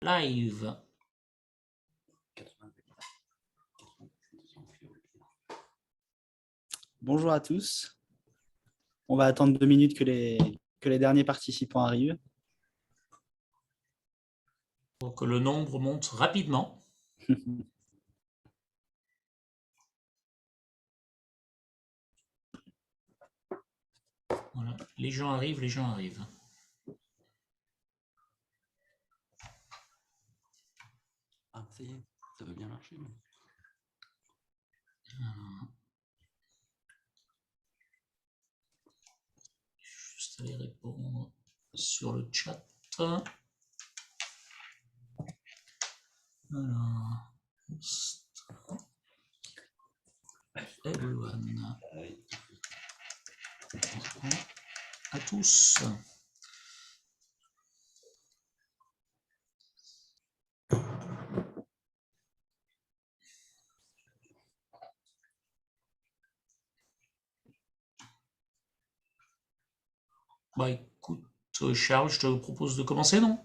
live. Bonjour à tous. On va attendre 2 minutes que les derniers participants arrivent. Pour que le nombre monte rapidement. Voilà. Les gens arrivent, les gens arrivent. Ah, ça y est, ça veut bien marcher. Juste aller répondre sur le chat. Alors, everyone. À tous. Bah écoute, Charles, je te propose de commencer, non?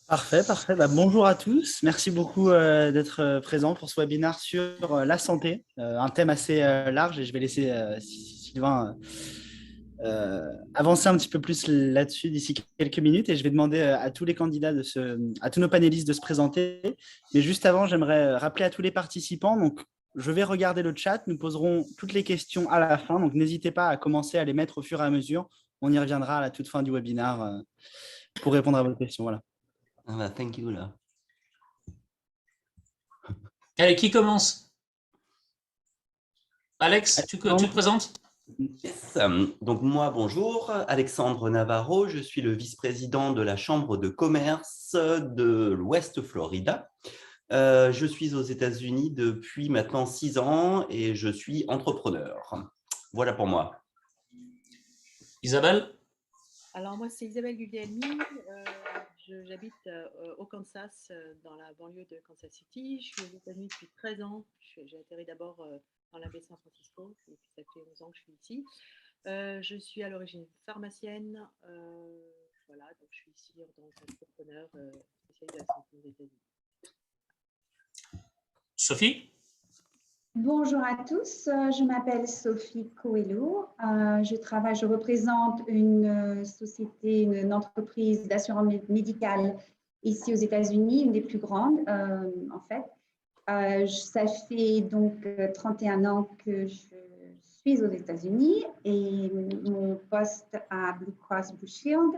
Parfait, parfait. Bah, bonjour à tous. Merci beaucoup d'être présents pour ce webinaire sur la santé, un thème assez large et je vais laisser Sylvain avancer un petit peu plus là-dessus d'ici quelques minutes et je vais demander à tous les candidats, à tous nos panélistes de se présenter. Mais juste avant, j'aimerais rappeler à tous les participants, donc je vais regarder le chat, nous poserons toutes les questions à la fin, donc n'hésitez pas à commencer à les mettre au fur et à mesure. On y reviendra à la toute fin du webinaire pour répondre à vos questions. Voilà. Ah bah, thank you là. Allez, qui commence? Alex, tu te présentes? Yes. Donc moi, bonjour, Alexandre Navarro, je suis le vice-président de la Chambre de commerce de l'Ouest Florida. Je suis aux États-Unis depuis maintenant 6 ans et je suis entrepreneur. Voilà pour moi. Isabelle? Alors moi, c'est Isabelle Guglielmi. J'habite au Kansas, dans la banlieue de Kansas City. Je suis aux États-Unis depuis 13 ans. J'ai atterri d'abord dans la baie San Francisco, et puis ça fait 11 ans que je suis ici. Je suis à l'origine pharmacienne. Voilà, donc je suis ici en tant qu'entrepreneur spécialisé de la santé aux États-Unis. Sophie? Bonjour à tous, je m'appelle Sophie Coelho. Je représente une société, une entreprise d'assurance médicale ici aux États-Unis, une des plus grandes en fait. Ça fait donc 31 ans que je suis aux États-Unis et mon poste à Blue Cross Blue Shield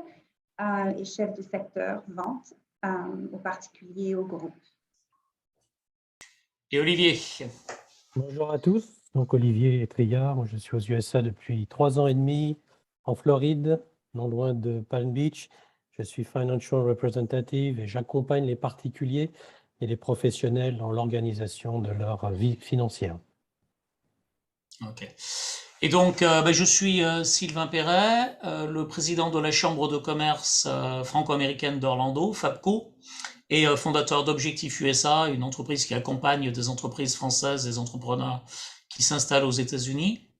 est chef du secteur vente aux particuliers et aux groupes. Et Olivier? Bonjour à tous, donc Olivier Triard, je suis aux USA depuis 3 ans et demi, en Floride, non loin de Palm Beach. Je suis Financial Representative et j'accompagne les particuliers et les professionnels dans l'organisation de leur vie financière. Ok. Et donc, je suis Sylvain Perret, le président de la Chambre de commerce franco-américaine d'Orlando, FABCO, et fondateur d'Objectif USA, une entreprise qui accompagne des entreprises françaises, des entrepreneurs qui s'installent aux États-Unis.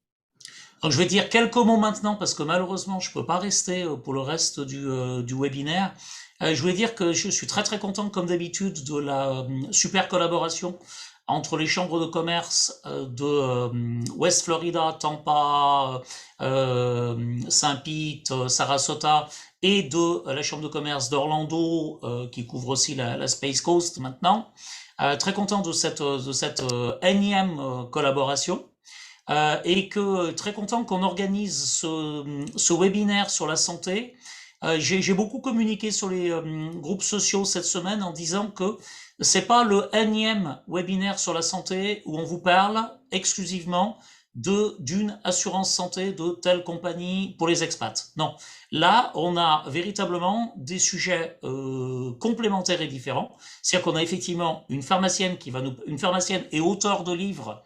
Donc je vais dire quelques mots maintenant parce que malheureusement je peux pas rester pour le reste du webinaire. Je voulais dire que je suis très très content comme d'habitude de la super collaboration entre les chambres de commerce de West Florida, Tampa, Saint-Pete, Sarasota et de la chambre de commerce d'Orlando qui couvre aussi la Space Coast maintenant. Très content de cette énième collaboration. Et que très content qu'on organise ce webinaire sur la santé. J'ai beaucoup communiqué sur les groupes sociaux cette semaine en disant que c'est pas le énième webinaire sur la santé où on vous parle exclusivement d'une assurance santé de telle compagnie pour les expats. Non, là on a véritablement des sujets complémentaires et différents. C'est-à-dire qu'on a effectivement une pharmacienne une pharmacienne et auteure de livres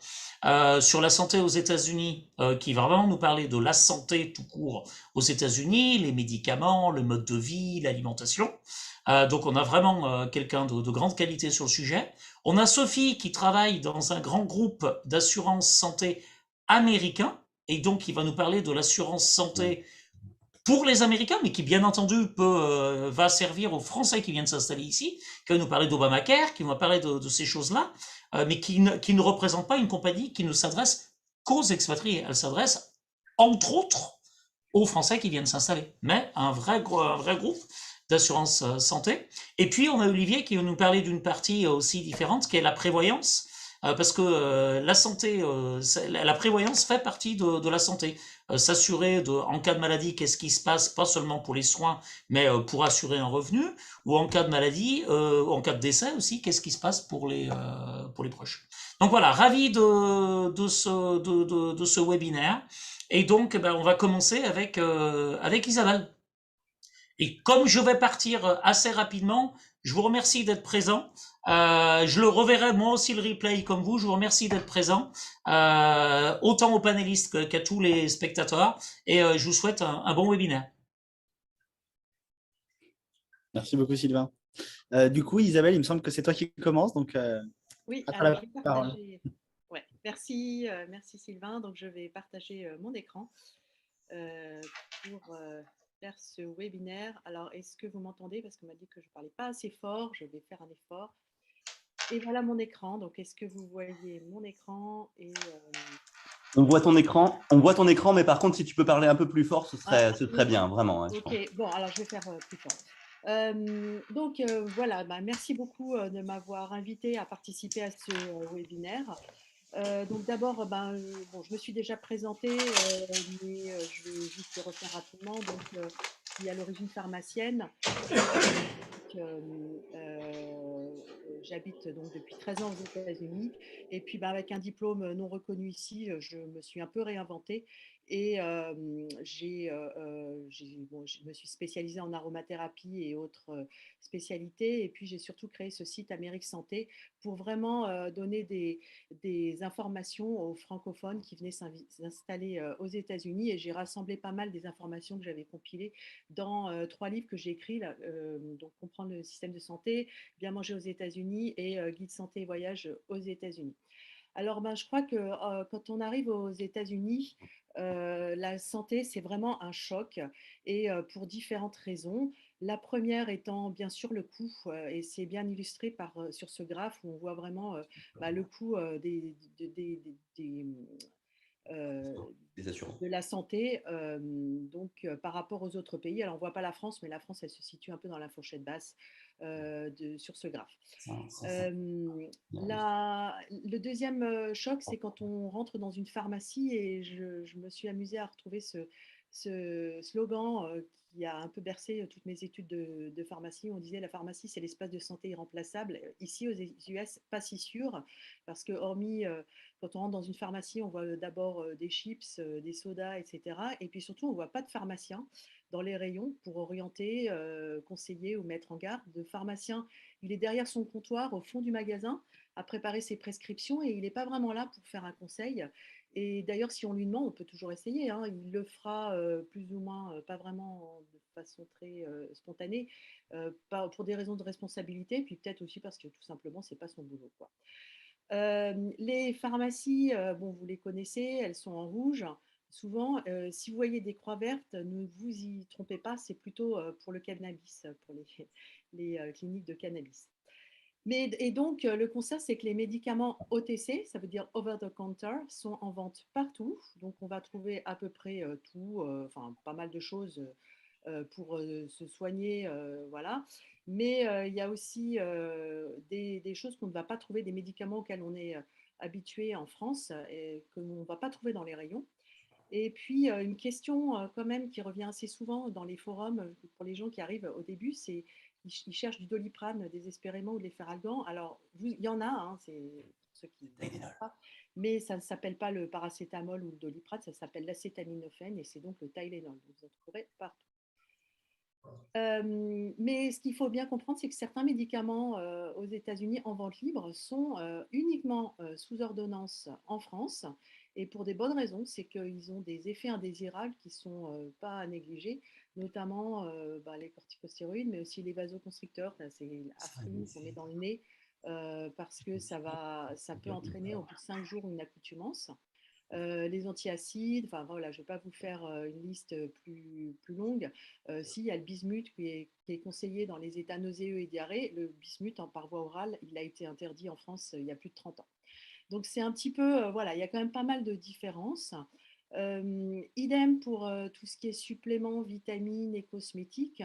sur la santé aux États-Unis, qui va vraiment nous parler de la santé tout court aux États-Unis, les médicaments, le mode de vie, l'alimentation. Donc on a vraiment quelqu'un de grande qualité sur le sujet. On a Sophie qui travaille dans un grand groupe d'assurance santé américain et donc qui va nous parler de l'assurance santé pour les Américains, mais qui bien entendu va servir aux Français qui viennent s'installer ici, qui va nous parler d'Obamacare, qui va parler de ces choses-là, mais qui ne représente pas une compagnie qui ne s'adresse qu'aux expatriés. Elle s'adresse, entre autres, aux Français qui viennent s'installer, mais un vrai groupe d'assurance santé. Et puis, on a Olivier qui va nous parler d'une partie aussi différente, qui est la prévoyance, parce que la santé, la prévoyance fait partie de la santé. S'assurer en cas de maladie, qu'est-ce qui se passe, pas seulement pour les soins, mais pour assurer un revenu, ou en cas de maladie, en cas de décès aussi, qu'est-ce qui se passe pour les proches. Donc voilà, ravi de ce webinaire. Et donc, on va commencer avec Isabelle. Et comme je vais partir assez rapidement, je vous remercie d'être présent. Je le reverrai moi aussi le replay comme vous. Je vous remercie d'être présent, autant aux panélistes qu'à tous les spectateurs. Et je vous souhaite un bon webinaire. Merci beaucoup, Sylvain. Du coup, Isabelle, il me semble que c'est toi qui commence, donc Oui, à toi alors la je vais parole. partager. Ouais, merci, merci Sylvain. Donc je vais partager mon écran pour faire ce webinaire. Alors, est-ce que vous m'entendez? Parce qu'on m'a dit que je ne parlais pas assez fort. Je vais faire un effort. Et voilà mon écran. Donc, est-ce que vous voyez mon écran On voit ton écran, mais par contre, si tu peux parler un peu plus fort, ce serait bien, vraiment. Ouais, ok, bon, alors je vais faire plus fort. Donc voilà, merci beaucoup de m'avoir invité à participer à ce webinaire. Donc d'abord, bon, je me suis déjà présentée, mais je vais juste le refaire rapidement. Donc, je suis à l'origine pharmacienne. J'habite donc depuis 13 ans aux États-Unis. Et puis, avec un diplôme non reconnu ici, je me suis un peu réinventée. Et bon, je me suis spécialisée en aromathérapie et autres spécialités. Et puis, j'ai surtout créé ce site Amérique Santé pour vraiment donner des informations aux francophones qui venaient s'installer aux États-Unis. Et j'ai rassemblé pas mal des informations que j'avais compilées dans 3 livres que j'ai écrits, là, donc Comprendre le système de santé, Bien manger aux États-Unis et Guide santé et voyage aux États-Unis. Alors, je crois que quand on arrive aux États-Unis, la santé, c'est vraiment un choc et pour différentes raisons. La première étant bien sûr le coût, et c'est bien illustré sur ce graphe où on voit vraiment le coût euh, des assurances. de la santé donc par rapport aux autres pays. Alors on ne voit pas la France, mais la France, elle se situe un peu dans la fourchette basse sur ce graphe. Le deuxième choc, c'est quand on rentre dans une pharmacie et je me suis amusée à retrouver ce slogan qui a un peu bercé toutes mes études de pharmacie. On disait la pharmacie, c'est l'espace de santé irremplaçable. Ici, aux US, pas si sûr, parce que hormis quand on rentre dans une pharmacie, on voit d'abord des chips, des sodas, etc. Et puis surtout, on ne voit pas de pharmacien dans les rayons pour orienter, conseiller ou mettre en garde. De pharmacien, il est derrière son comptoir au fond du magasin à préparer ses prescriptions et il n'est pas vraiment là pour faire un conseil. Et d'ailleurs, si on lui demande, on peut toujours essayer. Il le fera plus ou moins, pas vraiment de façon très spontanée, pas, pour des raisons de responsabilité, puis peut-être aussi parce que tout simplement, c'est pas son boulot, quoi. Les pharmacies, bon, vous les connaissez, elles sont en rouge. Souvent, si vous voyez des croix vertes, ne vous y trompez pas, c'est plutôt pour le cannabis, pour les cliniques de cannabis. Et donc, le constat, c'est que les médicaments OTC, ça veut dire over the counter, sont en vente partout. Donc, on va trouver à peu près tout, enfin, pas mal de choses pour se soigner, voilà. Mais il y a aussi des choses qu'on ne va pas trouver, des médicaments auxquels on est habitué en France et que l'on ne va pas trouver dans les rayons. Et puis, une question quand même qui revient assez souvent dans les forums pour les gens qui arrivent au début, c'est ils cherchent du Doliprane désespérément ou de l'efferalgan. Alors, il y en a, c'est ceux qui ne savent pas, mais ça ne s'appelle pas le paracétamol ou le Doliprane, ça s'appelle l'acétaminophène et c'est donc le Tylenol. Vous en trouverez partout. Mais ce qu'il faut bien comprendre, c'est que certains médicaments aux États-Unis en vente libre sont uniquement sous ordonnance en France et pour des bonnes raisons, c'est qu'ils ont des effets indésirables qui ne sont pas à négliger, notamment les corticostéroïdes, mais aussi les vasoconstricteurs. C'est l'Afrin qu'on met dans le nez parce que ça peut entraîner au bout de 5 jours une accoutumance. Les antiacides, enfin voilà, je ne vais pas vous faire une liste plus longue. Si, il y a le bismuth qui est conseillé dans les états nauséeux et diarrhée. Le bismuth par voie orale, il a été interdit en France il y a plus de 30 ans. Donc c'est un petit peu, voilà, il y a quand même pas mal de différences. Idem pour tout ce qui est suppléments, vitamines et cosmétiques.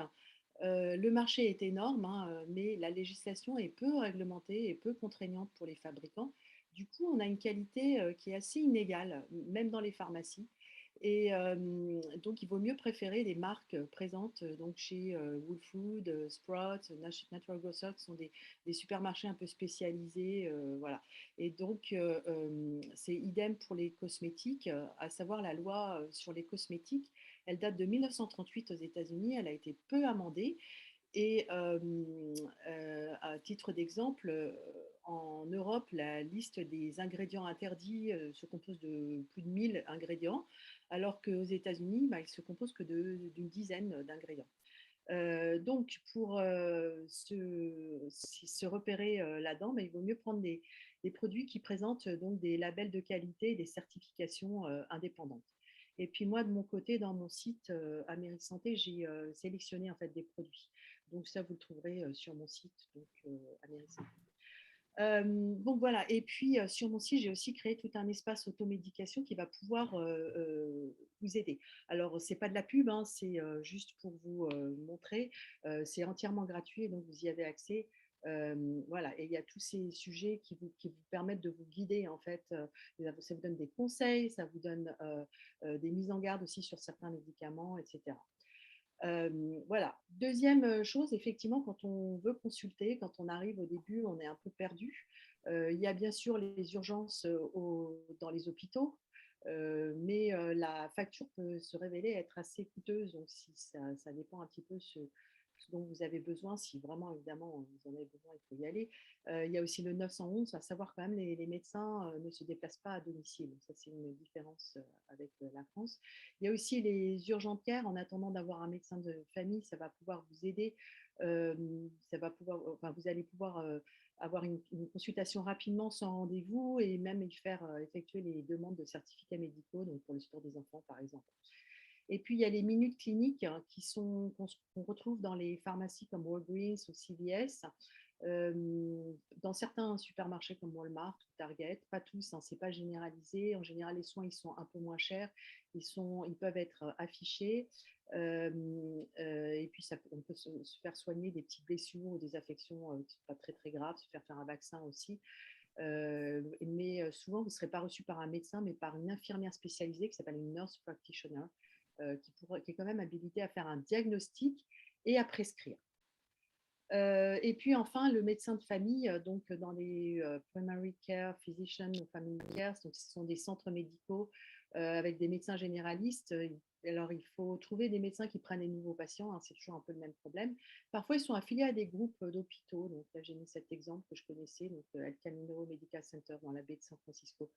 Le marché est énorme, hein, mais la législation est peu réglementée et peu contraignante pour les fabricants. Du coup, on a une qualité qui est assez inégale, même dans les pharmacies. Et donc, il vaut mieux préférer des marques présentes donc chez Whole Foods, Sprouts, Natural Grocers, qui sont des supermarchés un peu spécialisés. Voilà. Et donc, c'est idem pour les cosmétiques, à savoir la loi sur les cosmétiques. Elle date de 1938 aux États-Unis, elle a été peu amendée. Et à titre d'exemple, en Europe, la liste des ingrédients interdits se compose de plus de 1000 ingrédients, alors qu'aux États-Unis, bah, il se compose que d'une dizaine d'ingrédients. Donc, pour se repérer là-dedans, bah, il vaut mieux prendre des produits qui présentent donc des labels de qualité et des certifications indépendantes. Et puis moi, de mon côté, dans mon site Amérique Santé, j'ai sélectionné en fait des produits. Donc ça, vous le trouverez sur mon site, donc Amérique Santé. Donc voilà, et puis sur mon site, j'ai aussi créé tout un espace automédication qui va pouvoir vous aider. Alors, c'est pas de la pub, hein, c'est juste pour vous montrer. C'est entièrement gratuit, donc vous y avez accès. Voilà, et il y a tous ces sujets qui vous permettent de vous guider en fait. Ça vous donne des conseils, ça vous donne des mises en garde aussi sur certains médicaments, etc. Voilà. Deuxième chose, effectivement, quand on veut consulter, quand on arrive au début, on est un peu perdu. Il y a bien sûr les urgences dans les hôpitaux, mais la facture peut se révéler être assez coûteuse. Donc, si ça dépend un petit peu ce dont vous avez besoin. Si vraiment, évidemment, vous en avez besoin, il faut y aller. Il y a aussi le 911, à savoir quand même, les médecins ne se déplacent pas à domicile. Ça, c'est une différence avec la France. Il y a aussi les urgentes care. En attendant d'avoir un médecin de famille, ça va pouvoir vous aider. Ça va pouvoir, enfin, vous allez pouvoir avoir une consultation rapidement sans rendez-vous et même y faire effectuer les demandes de certificats médicaux, donc pour le sport des enfants, par exemple. Et puis, il y a les minutes cliniques hein, qu'on retrouve dans les pharmacies comme Walgreens ou CVS, dans certains supermarchés comme Walmart ou Target, pas tous, hein, c'est pas généralisé. En général, les soins ils sont un peu moins chers, ils peuvent être affichés. Et puis, on peut se faire soigner des petites blessures ou des affections qui ne sont pas très très graves, se faire un vaccin aussi. Mais souvent, vous ne serez pas reçu par un médecin, mais par une infirmière spécialisée qui s'appelle une nurse practitioner, qui est quand même habilitée à faire un diagnostic et à prescrire. Et puis enfin, le médecin de famille, donc dans les primary care physician ou family care, donc ce sont des centres médicaux avec des médecins généralistes. Alors, il faut trouver des médecins qui prennent les nouveaux patients, hein, c'est toujours un peu le même problème. Parfois, ils sont affiliés à des groupes d'hôpitaux. Donc, là, j'ai mis cet exemple que je connaissais, donc El Camino Medical Center dans la baie de San Francisco.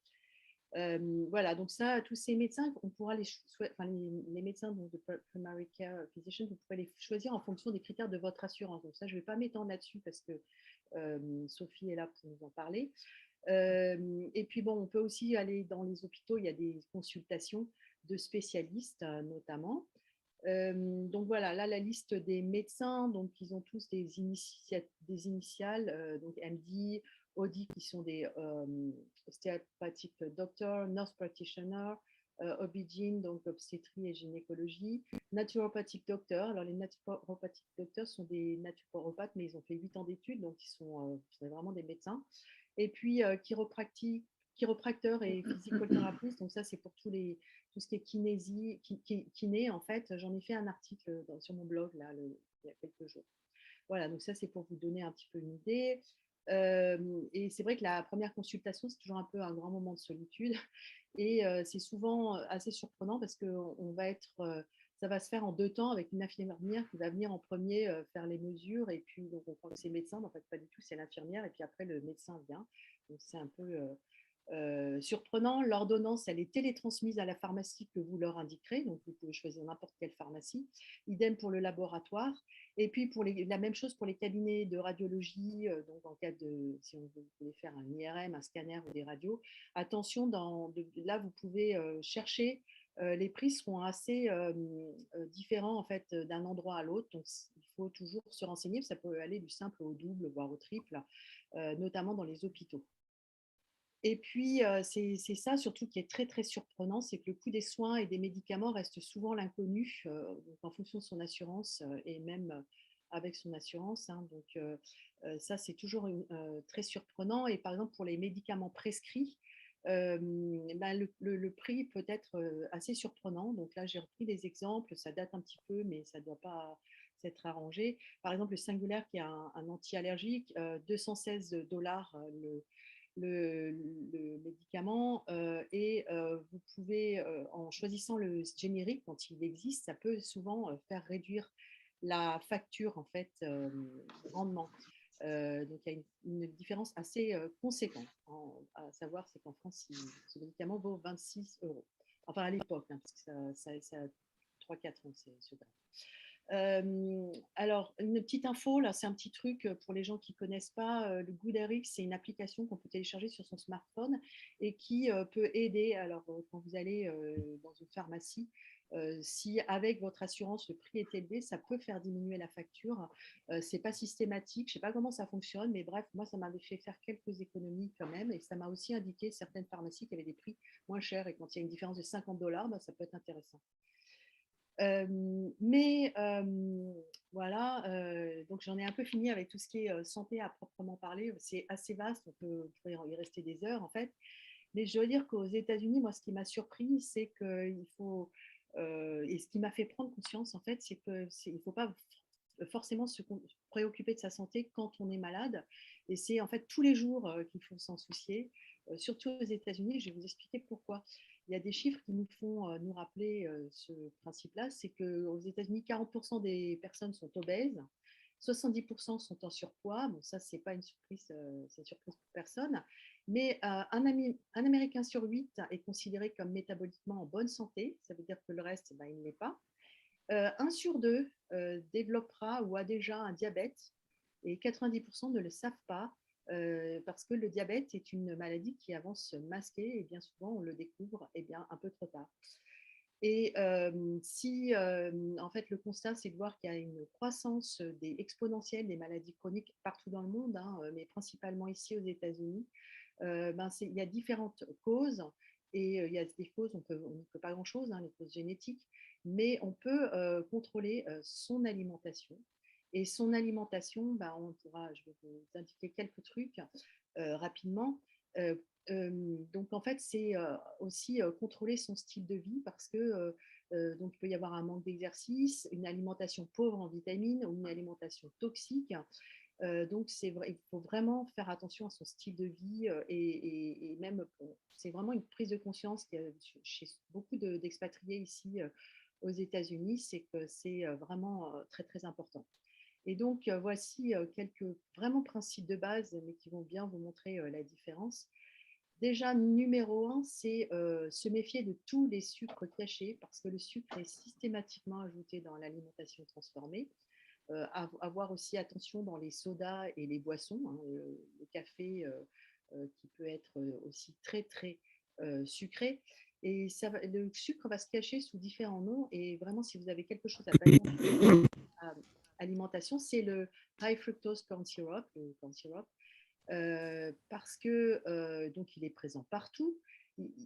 Voilà, donc ça, tous ces médecins, on pourra les médecins donc, de primary care physician, vous pourrez les choisir en fonction des critères de votre assurance. Donc ça, je ne vais pas m'étendre là-dessus parce que Sophie est là pour nous en parler. Et puis bon, on peut aussi aller dans les hôpitaux, il y a des consultations de spécialistes notamment. Donc voilà, là la liste des médecins, donc ils ont tous des initiales, donc MD, OD qui sont des osteopathic doctors, nurse practitioner, OB-GYN, donc obstétrie et gynécologie, naturopathic doctor. Alors les naturopathic doctors sont des naturopathes, mais ils ont fait 8 ans d'études, donc ils sont vraiment des médecins. Et puis chiropracteur et physicothérapeute, donc ça c'est pour tout ce qui est kiné, en fait. J'en ai fait un article sur mon blog là, il y a quelques jours. Voilà, donc ça c'est pour vous donner un petit peu une idée. Et c'est vrai que la première consultation, c'est toujours un peu un grand moment de solitude. Et c'est souvent assez surprenant parce que ça va se faire en 2 temps avec une infirmière qui va venir en premier faire les mesures. Et puis, donc, on croit que c'est le médecin, mais en fait, pas du tout, c'est l'infirmière. Et puis après, le médecin vient. Donc, c'est un peu surprenant, l'ordonnance, elle est télétransmise à la pharmacie que vous leur indiquerez, donc vous pouvez choisir n'importe quelle pharmacie. Idem pour le laboratoire. Et puis, la même chose pour les cabinets de radiologie, donc en cas de, si on voulait faire un IRM, un scanner ou des radios, attention, là, vous pouvez chercher, les prix seront assez différents en fait d'un endroit à l'autre, donc il faut toujours se renseigner, ça peut aller du simple au double, voire au triple, notamment dans les hôpitaux. Et puis, c'est ça surtout qui est très, très surprenant, c'est que le coût des soins et des médicaments reste souvent l'inconnu, en fonction de son assurance et même avec son assurance, hein. Donc, ça, c'est toujours très surprenant. Et par exemple, pour les médicaments prescrits, ben, le prix peut être assez surprenant. Donc là, j'ai repris des exemples, ça date un petit peu, mais ça ne doit pas s'être arrangé. Par exemple, le Singulair, qui est un anti-allergique, 216 $ le médicament, et vous pouvez, en choisissant le générique, quand il existe, ça peut souvent faire réduire la facture en fait grandement. Donc il y a une différence assez conséquente. À savoir, c'est qu'en France, ce médicament vaut 26 €. Enfin à l'époque, hein, parce que ça a 3-4 ans, ce date. Alors, une petite info, là, c'est un petit truc pour les gens qui ne connaissent pas. Le GoodRx, c'est une application qu'on peut télécharger sur son smartphone et qui peut aider. Alors, quand vous allez dans une pharmacie, si avec votre assurance le prix est élevé, ça peut faire diminuer la facture. C'est pas systématique, je sais pas comment ça fonctionne, mais bref, moi ça m'avait fait faire quelques économies quand même, et ça m'a aussi indiqué certaines pharmacies qui avaient des prix moins chers, et quand il y a une différence de 50 $, bah, ça peut être intéressant. Mais voilà, donc j'en ai un peu fini avec tout ce qui est santé à proprement parler. C'est assez vaste, on pourrait y rester des heures en fait. Mais je dois dire qu'aux États-Unis, moi, ce qui m'a surpris, c'est qu'il faut, et ce qui m'a fait prendre conscience en fait, c'est qu'il ne faut pas forcément se préoccuper de sa santé quand on est malade. Et c'est en fait tous les jours qu'il faut s'en soucier, surtout aux États-Unis. Je vais vous expliquer pourquoi. Il y a des chiffres qui nous font nous rappeler ce principe-là, c'est qu'aux États-Unis, 40% des personnes sont obèses, 70% sont en surpoids. Bon, ça, c'est pas une surprise, c'est une surprise pour personne. Mais un Américain sur 8 est considéré comme métaboliquement en bonne santé. Ça veut dire que le reste, ben, il ne l'est pas. 1 sur 2 développera ou a déjà un diabète, et 90% ne le savent pas, parce que le diabète est une maladie qui avance masquée, et bien souvent on le découvre bien, un peu trop tard. Et si en fait le constat, c'est de voir qu'il y a une croissance exponentielle des maladies chroniques partout dans le monde, hein, mais principalement ici aux États-Unis, ben, il y a différentes causes, et il y a des causes, on ne peut pas grand-chose, hein, les causes génétiques, mais on peut contrôler son alimentation. Et son alimentation, ben, je vais vous indiquer quelques trucs rapidement. Euh, donc en fait, c'est aussi contrôler son style de vie, parce que donc il peut y avoir un manque d'exercice, une alimentation pauvre en vitamines ou une alimentation toxique. Donc c'est vrai, il faut vraiment faire attention à son style de vie, et même c'est vraiment une prise de conscience chez beaucoup d'expatriés ici aux États-Unis, c'est que c'est vraiment très très important. Et donc voici quelques vraiment principes de base, mais qui vont bien vous montrer la différence. Déjà, numéro 1, c'est se méfier de tous les sucres cachés, parce que le sucre est systématiquement ajouté dans l'alimentation transformée. Avoir aussi attention dans les sodas et les boissons, hein, le café qui peut être aussi très très sucré. Et le sucre va se cacher sous différents noms, et vraiment si vous avez quelque chose à bannir à alimentation, c'est le high fructose corn syrup, parce que donc il est présent partout.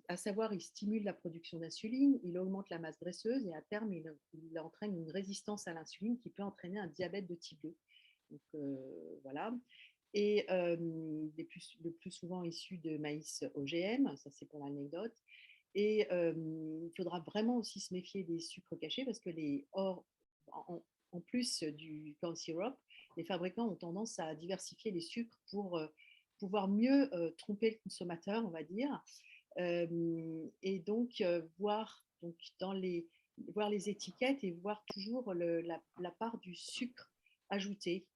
À savoir, il stimule la production d'insuline, il augmente la masse graisseuse, et à terme, il entraîne une résistance à l'insuline qui peut entraîner un diabète de type 2. Donc voilà. Et le plus souvent issu de maïs OGM, ça c'est pour l'anecdote. Et il faudra vraiment aussi se méfier des sucres cachés, parce que en plus du corn syrup, les fabricants ont tendance à diversifier les sucres pour pouvoir mieux tromper le consommateur, on va dire. Et donc, voir les étiquettes, et voir toujours la part du sucre ajouté.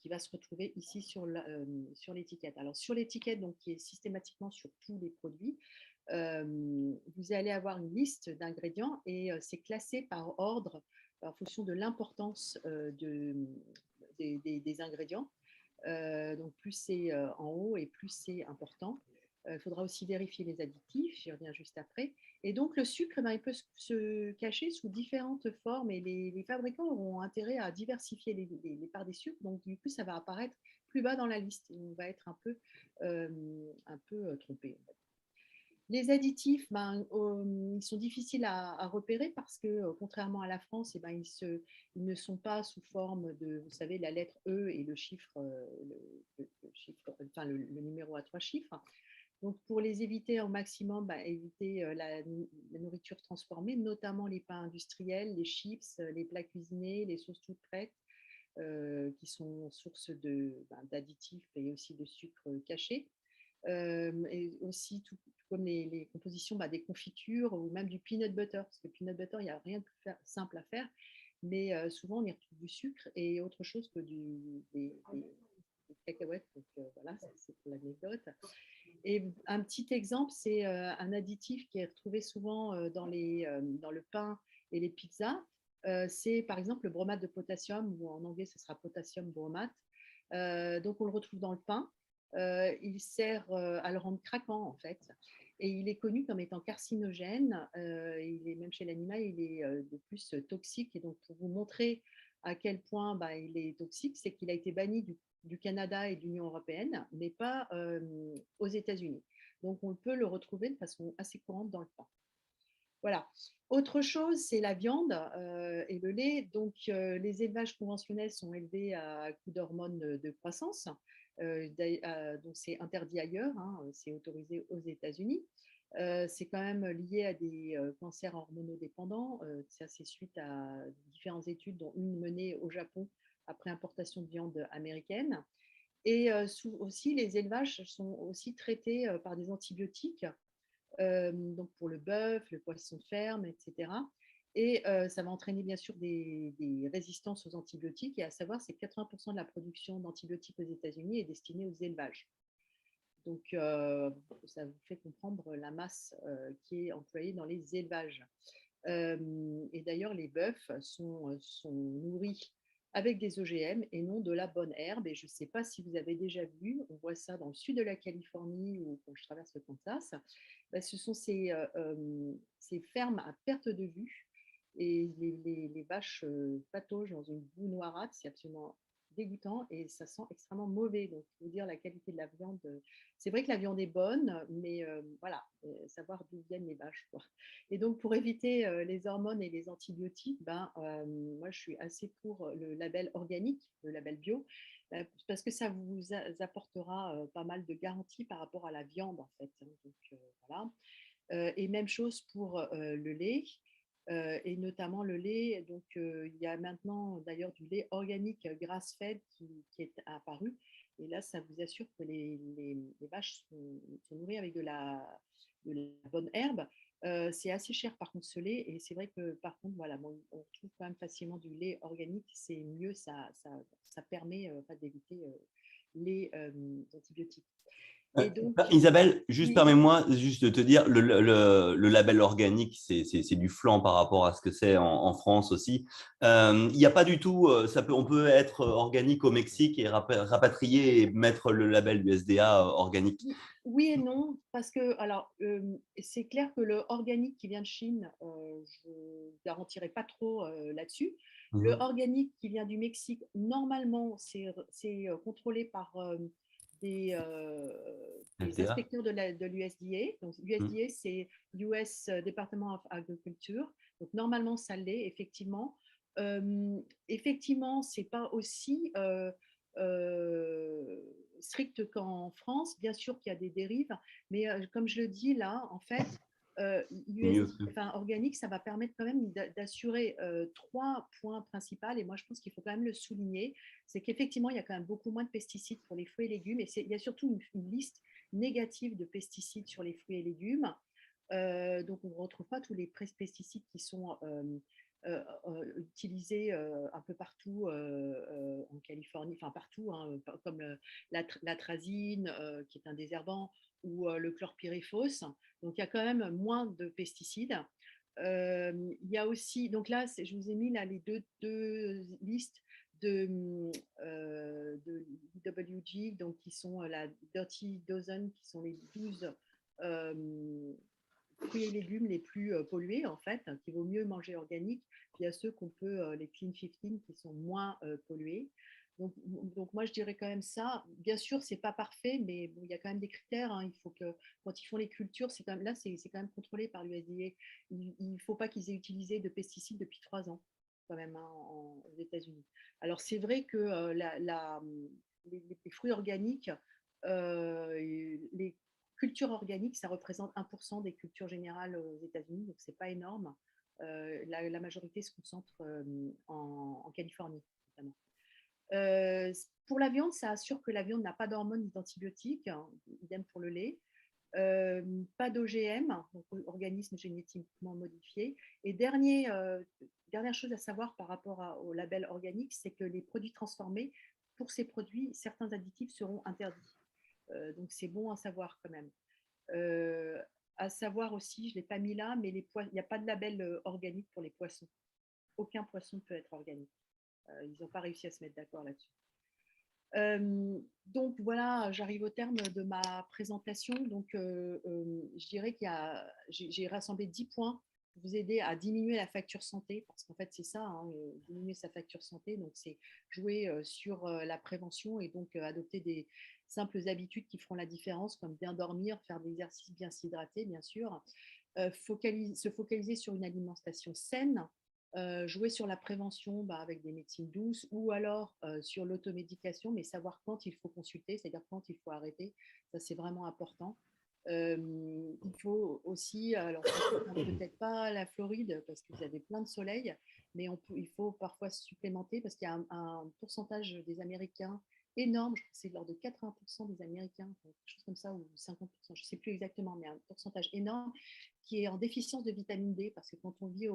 qui va se retrouver ici sur l'étiquette. Alors sur l'étiquette, donc qui est systématiquement sur tous les produits, vous allez avoir une liste d'ingrédients et c'est classé par ordre en fonction de l'importance des ingrédients. Donc plus c'est en haut et plus c'est important. Il faudra aussi vérifier les additifs, j'y reviens juste après. Et donc le sucre, il peut se cacher sous différentes formes et les fabricants auront intérêt à diversifier les parts des sucres. Donc du coup, ça va apparaître plus bas dans la liste et on va être un peu trompé. Les additifs, ils sont difficiles à repérer parce que, contrairement à la France, ils ne sont pas sous forme de, vous savez, la lettre E et le chiffre, le numéro à 3 chiffres. Donc, pour les éviter au maximum, éviter la nourriture transformée, notamment les pains industriels, les chips, les plats cuisinés, les sauces toutes prêtes, qui sont source d'additifs et aussi de sucre caché. Et aussi, tout comme les compositions des confitures ou même du peanut butter. Parce que le peanut butter, il n'y a rien de plus simple à faire, mais souvent on y retrouve du sucre et autre chose que des cacahuètes. Donc voilà, c'est pour l'anecdote. Et un petit exemple, c'est un additif qui est retrouvé souvent dans le pain et les pizzas. C'est par exemple le bromate de potassium, ou en anglais ce sera potassium bromate. Donc on le retrouve dans le pain. Il sert à le rendre craquant en fait. Et il est connu comme étant carcinogène. Il est même chez l'animal, il est de plus toxique. Et donc pour vous montrer à quel point il est toxique, c'est qu'il a été banni du Canada et de l'Union européenne, mais pas aux États-Unis. Donc on peut le retrouver de façon assez courante dans le pain. Voilà. Autre chose, c'est la viande et le lait. Donc, les élevages conventionnels sont élevés à coup d'hormones de croissance. Donc, c'est interdit ailleurs, c'est autorisé aux États-Unis. C'est quand même lié à des cancers hormonodépendants. Ça, c'est suite à différentes études, dont une menée au Japon après importation de viande américaine. Et aussi, les élevages sont aussi traités par des antibiotiques. Donc pour le bœuf, le poisson de ferme, etc. Et ça va entraîner bien sûr des résistances aux antibiotiques. Et à savoir, c'est que 80% de la production d'antibiotiques aux États-Unis est destinée aux élevages. Donc ça vous fait comprendre la masse qui est employée dans les élevages. Et d'ailleurs, les bœufs sont nourris avec des OGM et non de la bonne herbe. Et je ne sais pas si vous avez déjà vu, on voit ça dans le sud de la Californie ou quand je traverse le Kansas. Ce sont ces fermes à perte de vue et les vaches pataugent dans une boue noirâtre. C'est absolument dégoûtant et ça sent extrêmement mauvais. Donc, il faut dire la qualité de la viande. C'est vrai que la viande est bonne, mais voilà, savoir d'où viennent les vaches, quoi. Et donc, pour éviter les hormones et les antibiotiques, moi, je suis assez pour le label organique, le label bio, parce que ça vous apportera pas mal de garanties par rapport à la viande, en fait. Donc, voilà. Et même chose pour le lait. Et notamment le lait. Donc, il y a maintenant d'ailleurs du lait organique grass-fed qui est apparu. Et là, ça vous assure que les vaches sont nourries avec de la bonne herbe. C'est assez cher par contre ce lait. Et c'est vrai que par contre, voilà, on trouve quand même facilement du lait organique. C'est mieux, ça permet d'éviter les antibiotiques. Et donc, Isabelle, juste oui. permets-moi juste de te dire, le label organique, c'est du flan par rapport à ce que c'est en France aussi. Il n'y a pas du tout, on peut être organique au Mexique et rapatrier et mettre le label du SDA organique. Oui et non, parce que alors c'est clair que le organique qui vient de Chine, je ne garantirai pas trop là-dessus. Le organique qui vient du Mexique, normalement, c'est contrôlé par des SDA. inspecteurs de l'USDA. Donc l'USDA, c'est US Department of Agriculture. Donc normalement, ça l'est, effectivement. Effectivement, ce n'est pas aussi strict qu'en France. Bien sûr qu'il y a des dérives, mais comme je le dis là, en fait, organique, ça va permettre quand même d'assurer 3 points principaux. Et moi, je pense qu'il faut quand même le souligner. C'est qu'effectivement, il y a quand même beaucoup moins de pesticides pour les fruits et légumes. Et il y a surtout une liste négative de pesticides sur les fruits et légumes. Donc, on ne retrouve pas tous les pesticides qui sont utilisé un peu partout en Californie, enfin partout, hein, comme l'atrazine, qui est un désherbant, ou le chlorpyrifos. Donc, il y a quand même moins de pesticides. Il y a aussi, donc là, je vous ai mis là les deux listes de WG, donc qui sont la Dirty Dozen, qui sont les 12 fruits et légumes les plus pollués, en fait, qu'il vaut mieux manger organique. Puis il y a ceux qu'on peut, les Clean 15, qui sont moins pollués. Donc, moi, je dirais quand même ça. Bien sûr, c'est pas parfait, mais bon, il y a quand même des critères, hein. Il faut que, quand ils font les cultures, c'est quand même contrôlé par l'USDA. Il ne faut pas qu'ils aient utilisé de pesticides depuis 3 ans, quand même, hein, aux États-Unis. Alors, c'est vrai que les fruits organiques, les culture organique, ça représente 1% des cultures générales aux États-Unis, donc ce n'est pas énorme. La majorité se concentre en Californie, notamment. Pour la viande, ça assure que la viande n'a pas d'hormones ni d'antibiotiques, hein, idem pour le lait. Pas d'OGM, donc organismes génétiquement modifiés. Et dernière chose à savoir par rapport au label organique, c'est que les produits transformés, pour ces produits, certains additifs seront interdits. Donc, c'est bon à savoir quand même. À savoir aussi, je ne l'ai pas mis là, mais il n'y a pas de label organique pour les poissons. Aucun poisson ne peut être organique. Ils n'ont pas réussi à se mettre d'accord là-dessus. Donc, voilà, j'arrive au terme de ma présentation. Donc, je dirais j'ai rassemblé 10 points pour vous aider à diminuer la facture santé, parce qu'en fait, c'est ça, hein, diminuer sa facture santé. Donc, c'est jouer sur la prévention et donc adopter des simples habitudes qui feront la différence, comme bien dormir, faire des exercices, bien s'hydrater, bien sûr, se focaliser sur une alimentation saine, jouer sur la prévention avec des médecines douces, ou alors sur l'automédication, mais savoir quand il faut consulter, c'est-à-dire quand il faut arrêter. Ça, c'est vraiment important. Il faut aussi, alors peut-être pas la Floride parce que vous avez plein de soleil, mais il faut parfois supplémenter parce qu'il y a un pourcentage des Américains énorme, je crois que c'est de l'ordre de 80% des Américains, quelque chose comme ça, ou 50%, je ne sais plus exactement, mais un pourcentage énorme qui est en déficience de vitamine D, parce que quand on vit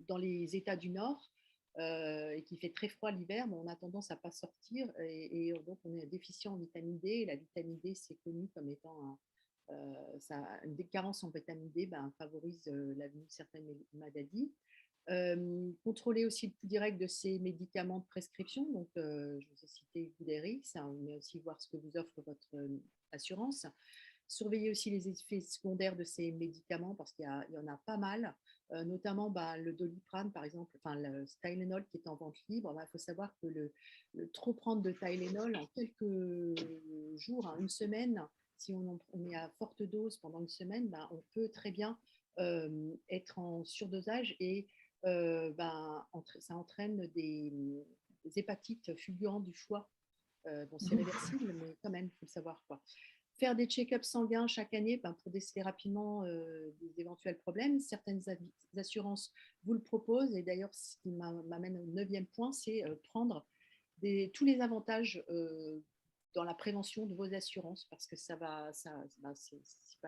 dans les États du Nord et qu'il fait très froid l'hiver, on a tendance à ne pas sortir et donc on est déficient en vitamine D. Et la vitamine D, c'est connu comme étant une carence en vitamine D favorise la venue de certaines maladies. Contrôler aussi le coût direct de ces médicaments de prescription. Donc, je vous ai cité Goudérix, mais aussi voir ce que vous offre votre assurance. Surveiller aussi les effets secondaires de ces médicaments parce qu'il y en a pas mal, notamment le Doliprane, par exemple, enfin le Tylenol qui est en vente libre. Il faut savoir que le trop prendre de Tylenol en quelques jours, une semaine, si on est à forte dose pendant une semaine, on peut très bien être en surdosage et ça entraîne des hépatites fulgurantes du foie. Bon, c'est réversible, mais quand même, il faut le savoir, quoi. Faire des check-ups sanguins chaque année pour déceler rapidement des éventuels problèmes. Certaines assurances vous le proposent. Et d'ailleurs, ce qui m'amène au 9e point, c'est prendre tous les avantages dans la prévention de vos assurances, parce que c'est pas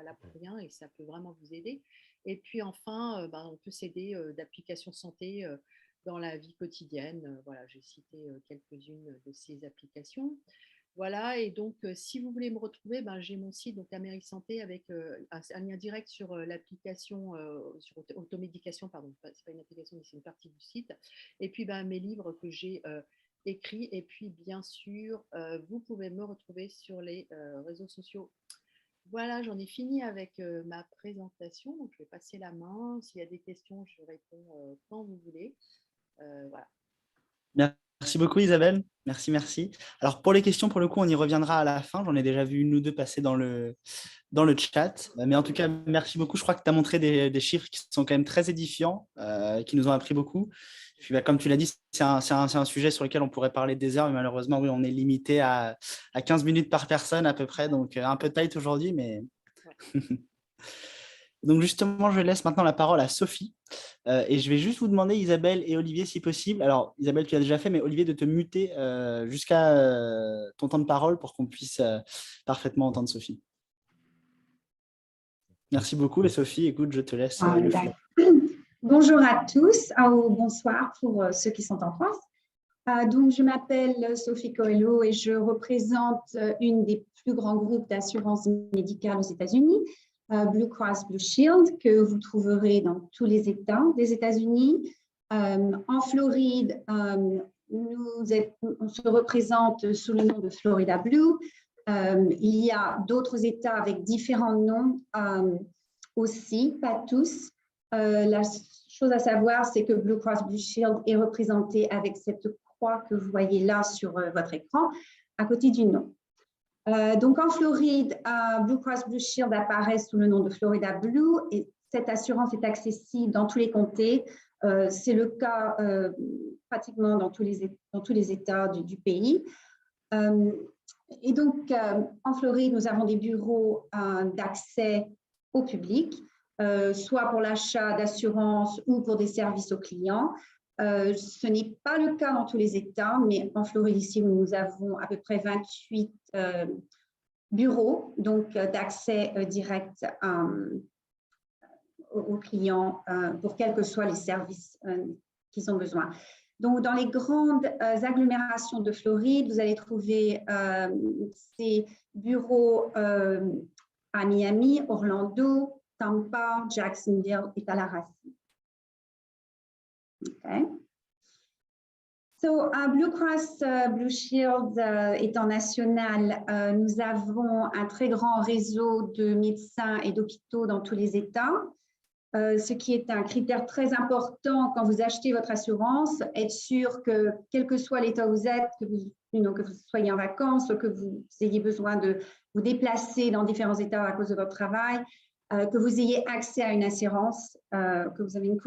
là pour rien et ça peut vraiment vous aider. Et puis enfin, on peut s'aider d'applications santé dans la vie quotidienne. Voilà, j'ai cité quelques-unes de ces applications. Voilà, et donc si vous voulez me retrouver, j'ai mon site, donc Amérique Santé, avec un lien direct sur l'application, sur automédication, pardon, c'est pas une application, mais c'est une partie du site. Et puis mes livres que j'ai écrits. Et puis bien sûr, vous pouvez me retrouver sur les réseaux sociaux. Voilà, j'en ai fini avec ma présentation. Donc, je vais passer la main. S'il y a des questions, je réponds quand vous voulez. Voilà. Merci beaucoup Isabelle, merci. Alors pour les questions, pour le coup, on y reviendra à la fin. J'en ai déjà vu une ou deux passer dans le chat. Mais en tout cas, merci beaucoup. Je crois que tu as montré des chiffres qui sont quand même très édifiants, qui nous ont appris beaucoup. Puis, comme tu l'as dit, c'est un sujet sur lequel on pourrait parler des heures, mais malheureusement, oui, on est limité à 15 minutes par personne à peu près, donc un peu tight aujourd'hui, mais... Ouais. Donc justement, je laisse maintenant la parole à Sophie. Et je vais juste vous demander, Isabelle et Olivier, si possible. Alors, Isabelle, tu l'as déjà fait, mais Olivier, de te muter jusqu'à ton temps de parole pour qu'on puisse parfaitement entendre Sophie. Merci beaucoup. Et Sophie, écoute, je te laisse le floor. Bonjour à tous, ou bonsoir pour ceux qui sont en France. Donc, je m'appelle Sophie Coelho et je représente une des plus grands groupes d'assurance médicale aux États-Unis, Blue Cross Blue Shield, que vous trouverez dans tous les États des États-Unis. En Floride, on se représente sous le nom de Florida Blue. Il y a d'autres États avec différents noms aussi, pas tous. La chose à savoir, c'est que Blue Cross Blue Shield est représenté avec cette croix que vous voyez là sur votre écran, à côté du nom. Donc en Floride, Blue Cross Blue Shield apparaît sous le nom de Florida Blue et cette assurance est accessible dans tous les comtés. C'est le cas pratiquement dans tous les États du pays. Et donc, en Floride, nous avons des bureaux d'accès au public, soit pour l'achat d'assurance ou pour des services aux clients. Ce n'est pas le cas dans tous les États, mais en Floride, ici, nous avons à peu près 28 bureaux d'accès direct aux clients pour quels que soient les services qu'ils ont besoin. Donc, dans les grandes agglomérations de Floride, vous allez trouver ces bureaux à Miami, Orlando, Tampa, Jacksonville et Tallahassee. Okay. So, Blue Cross Blue Shield étant national, nous avons un très grand réseau de médecins et d'hôpitaux dans tous les États. Ce qui est un critère très important quand vous achetez votre assurance, être sûr que, quel que soit l'état où vous êtes, que vous soyez en vacances, que vous ayez besoin de vous déplacer dans différents états à cause de votre travail, que vous ayez accès à une assurance, que vous ayez une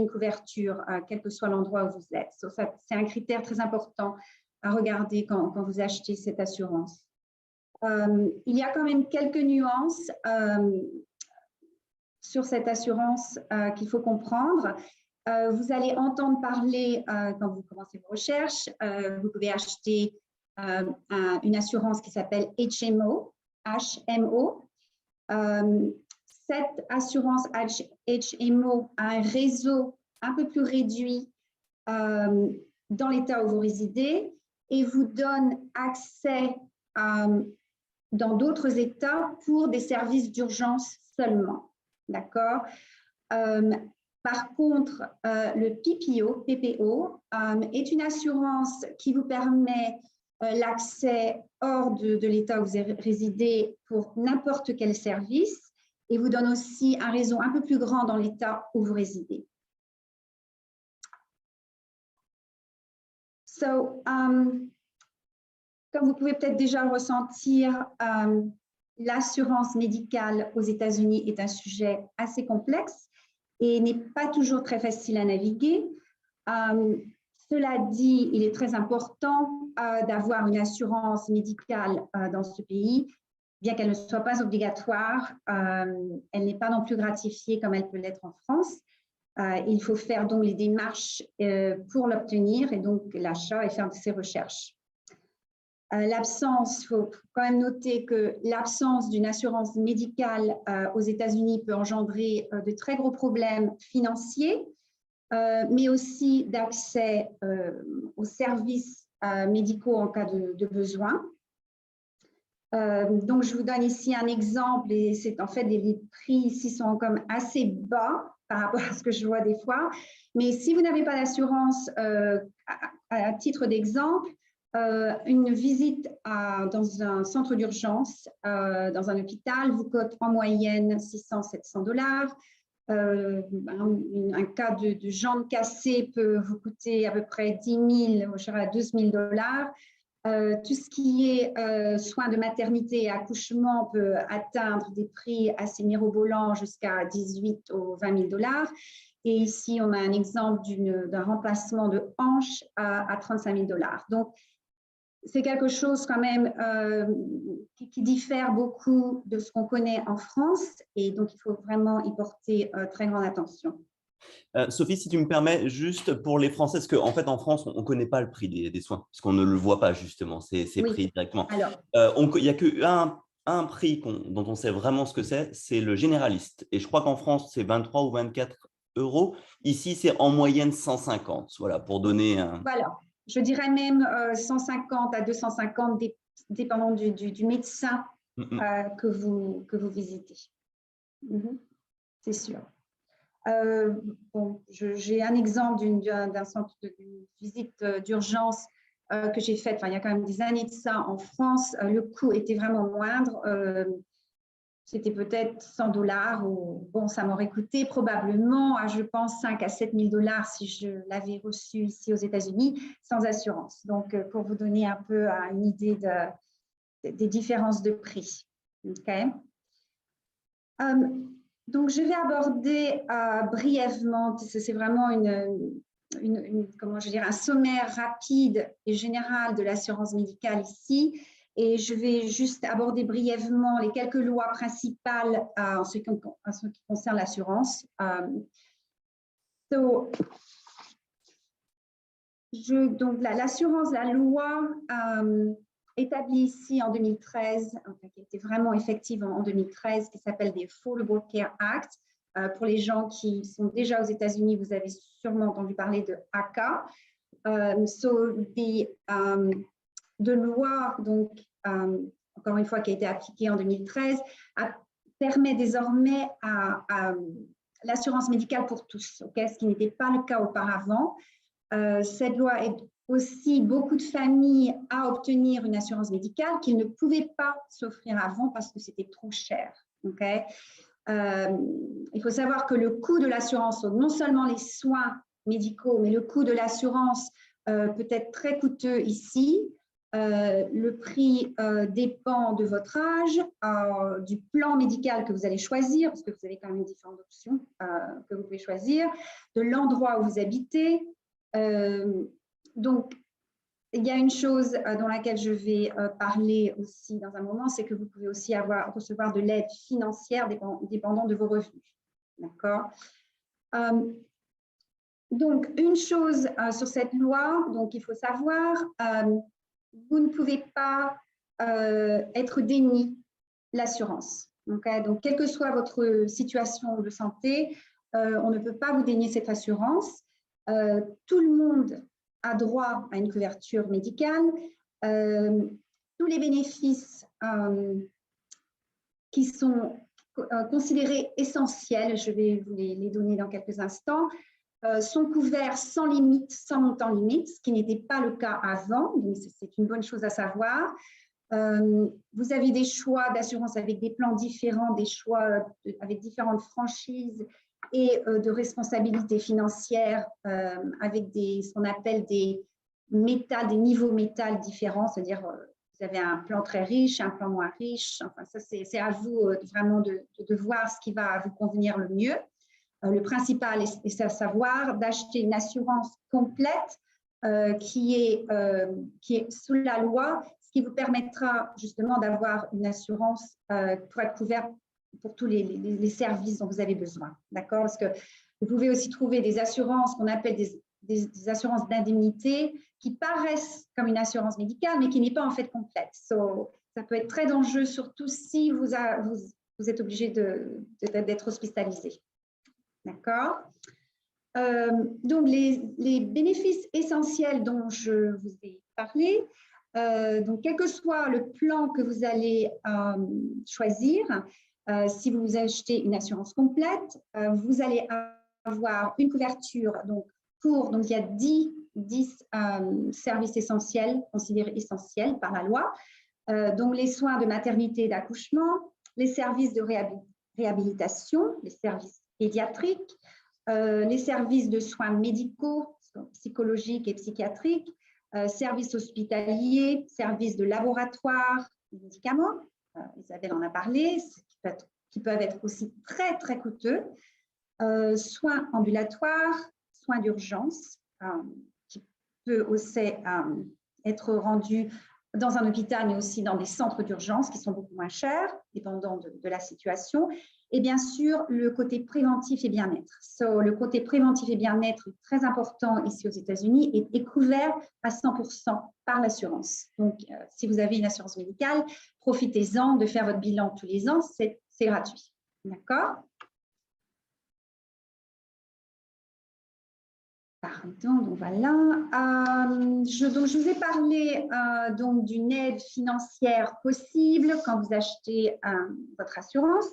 couverture, quel que soit l'endroit où vous êtes. C'est un critère très important à regarder quand vous achetez cette assurance. Il y a quand même quelques nuances sur cette assurance qu'il faut comprendre. Vous allez entendre parler, quand vous commencez vos recherches, vous pouvez acheter une assurance qui s'appelle HMO. Cette assurance HMO a un réseau un peu plus réduit dans l'État où vous résidez et vous donne accès dans d'autres États pour des services d'urgence seulement. D'accord. Par contre, le PPO est une assurance qui vous permet l'accès hors de l'État où vous résidez pour n'importe quel service et vous donne aussi un réseau un peu plus grand dans l'État où vous résidez. Comme vous pouvez peut-être déjà le ressentir, l'assurance médicale aux États-Unis est un sujet assez complexe et n'est pas toujours très facile à naviguer. Cela dit, il est très important d'avoir une assurance médicale dans ce pays, bien qu'elle ne soit pas obligatoire. Elle n'est pas non plus gratifiée comme elle peut l'être en France. Il faut faire donc les démarches pour l'obtenir et donc l'achat et faire ses recherches. Il faut quand même noter que l'absence d'une assurance médicale aux États-Unis peut engendrer de très gros problèmes financiers, mais aussi d'accès aux services médicaux en cas de besoin. Donc, je vous donne ici un exemple et c'est en fait les prix ici sont comme assez bas par rapport à ce que je vois des fois. Mais si vous n'avez pas d'assurance, à titre d'exemple, une visite dans un centre d'urgence, dans un hôpital, vous coûte en moyenne 600-700 $. Un cas de jambe cassée peut vous coûter à peu près 10 000, je dirais à 12 000 $. Tout ce qui est soins de maternité et accouchement peut atteindre des prix assez mirobolants jusqu'à 18 ou 20 000 $. Et ici, on a un exemple d'un remplacement de hanche à 35 000 $. Donc, c'est quelque chose quand même qui diffère beaucoup de ce qu'on connaît en France et donc il faut vraiment y porter très grande attention. Sophie, si tu me permets, juste pour les Français, parce qu'en fait en France, on ne connaît pas le prix des soins, parce qu'on ne le voit pas justement, ces prix directement. Alors, il n'y a qu'un prix dont on sait vraiment ce que c'est le généraliste. Et je crois qu'en France, c'est 23 ou 24 €. Ici, c'est en moyenne 150, voilà, pour donner un… Voilà, je dirais même 150 à 250, dépendant du médecin que vous visitez. C'est sûr. Bon, j'ai un exemple d'un centre de visite d'urgence que j'ai faite il y a quand même des années de ça en France. Le coût était vraiment moindre. C'était peut-être 100 $, ou bon, ça m'aurait coûté probablement, je pense, 5 à 7 000 $ si je l'avais reçu ici aux États-Unis sans assurance. Donc, pour vous donner un peu une idée des différences de prix. Okay. Donc, je vais aborder brièvement, c'est vraiment comment je veux dire, un sommaire rapide et général de l'assurance médicale ici. Et je vais juste aborder brièvement les quelques lois principales en ce qui concerne l'assurance. Donc, l'assurance, la loi établie ici en 2013, qui était vraiment effective en 2013, qui s'appelle the Affordable Care Act. Pour les gens qui sont déjà aux États-Unis, vous avez sûrement entendu parler de ACA. De loi, donc, encore une fois, qui a été appliquée en 2013, permet désormais à l'assurance médicale pour tous, ce qui n'était pas le cas auparavant. Cette loi aide aussi beaucoup de familles à obtenir une assurance médicale qu'ils ne pouvaient pas s'offrir avant parce que c'était trop cher. Il faut savoir que le coût de l'assurance, non seulement les soins médicaux, mais le coût de l'assurance peut être très coûteux ici. Le prix dépend de votre âge, du plan médical que vous allez choisir, parce que vous avez quand même différentes options que vous pouvez choisir, de l'endroit où vous habitez. Donc, il y a une chose dans laquelle je vais parler aussi dans un moment, c'est que vous pouvez aussi recevoir de l'aide financière dépendant de vos revenus. D'accord? Donc, une chose sur cette loi, donc il faut savoir, vous ne pouvez pas être déni l'assurance. Okay? Donc, quelle que soit votre situation de santé, on ne peut pas vous dénier cette assurance. Tout le monde a droit à une couverture médicale. Tous les bénéfices qui sont considérés essentiels, je vais vous les donner dans quelques instants, sont couverts sans limite, sans montant limite, ce qui n'était pas le cas avant, donc c'est une bonne chose à savoir. Vous avez des choix d'assurance avec des plans différents, des choix avec différentes franchises et de responsabilités financières avec ce qu'on appelle des niveaux métal différents, c'est-à-dire vous avez un plan très riche, un plan moins riche. Enfin, ça, c'est à vous vraiment de voir ce qui va vous convenir le mieux. Le principal est à savoir d'acheter une assurance complète qui est sous la loi, ce qui vous permettra justement d'avoir une assurance pour être couvert pour tous les services dont vous avez besoin. D'accord? Parce que vous pouvez aussi trouver des assurances qu'on appelle des assurances d'indemnité qui paraissent comme une assurance médicale, mais qui n'est pas en fait complète. Ça peut être très dangereux, surtout si vous êtes obligé d'être hospitalisé. D'accord? Donc, les bénéfices essentiels dont je vous ai parlé, donc quel que soit le plan que vous allez choisir, si vous achetez une assurance complète, vous allez avoir une couverture donc il y a 10 services essentiels, considérés essentiels par la loi, donc les soins de maternité et d'accouchement, les services de réhabilitation, les services pédiatriques, les services de soins médicaux, psychologiques et psychiatriques, services hospitaliers, services de laboratoire, médicaments, Isabelle en a parlé, qui peuvent être aussi très, très coûteux, soins ambulatoires, soins d'urgence, qui peut aussi être rendu dans un hôpital, mais aussi dans des centres d'urgence qui sont beaucoup moins chers, dépendant de la situation. Et bien sûr, le côté préventif et bien-être. Le côté préventif et bien-être est très important ici aux États-Unis et est couvert à 100% par l'assurance. Donc, si vous avez une assurance médicale, profitez-en de faire votre bilan tous les ans, c'est gratuit. D'accord? Pardon, donc voilà. Je vous ai parlé donc d'une aide financière possible quand vous achetez votre assurance.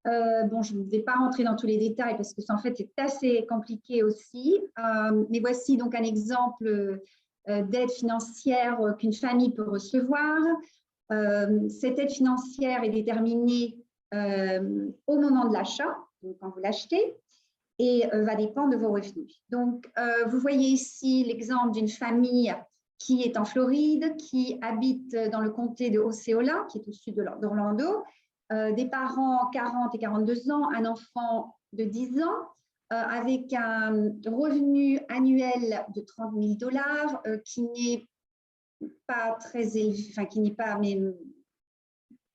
Bon, je ne vais pas rentrer dans tous les détails parce que en fait, c'est assez compliqué aussi. Mais voici donc un exemple d'aide financière qu'une famille peut recevoir. Cette aide financière est déterminée au moment de l'achat, donc quand vous l'achetez, et va dépendre de vos revenus. Donc, vous voyez ici l'exemple d'une famille qui est en Floride, qui habite dans le comté de Osceola, qui est au sud d'Orlando, des parents 40 et 42 ans, un enfant de 10 ans, avec un revenu annuel de 30 000 $, qui n'est pas très élevé, enfin qui n'est pas même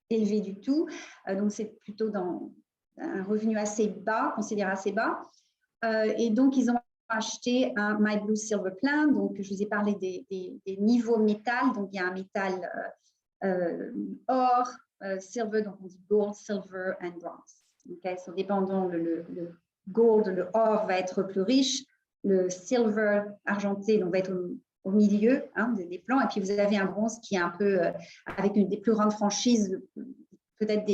élevé du tout. Donc, c'est plutôt dans un revenu assez bas, considéré assez bas. Et donc, ils ont acheté un My Blue Silver Plan. Donc, je vous ai parlé des niveaux métal. Donc, il y a un métal or, silver, donc on dit gold, silver and bronze. Okay, so dépendant, le gold, le or va être plus riche, le silver argenté donc va être au milieu des plans, et puis vous avez un bronze qui est un peu avec des plus grandes franchises, peut-être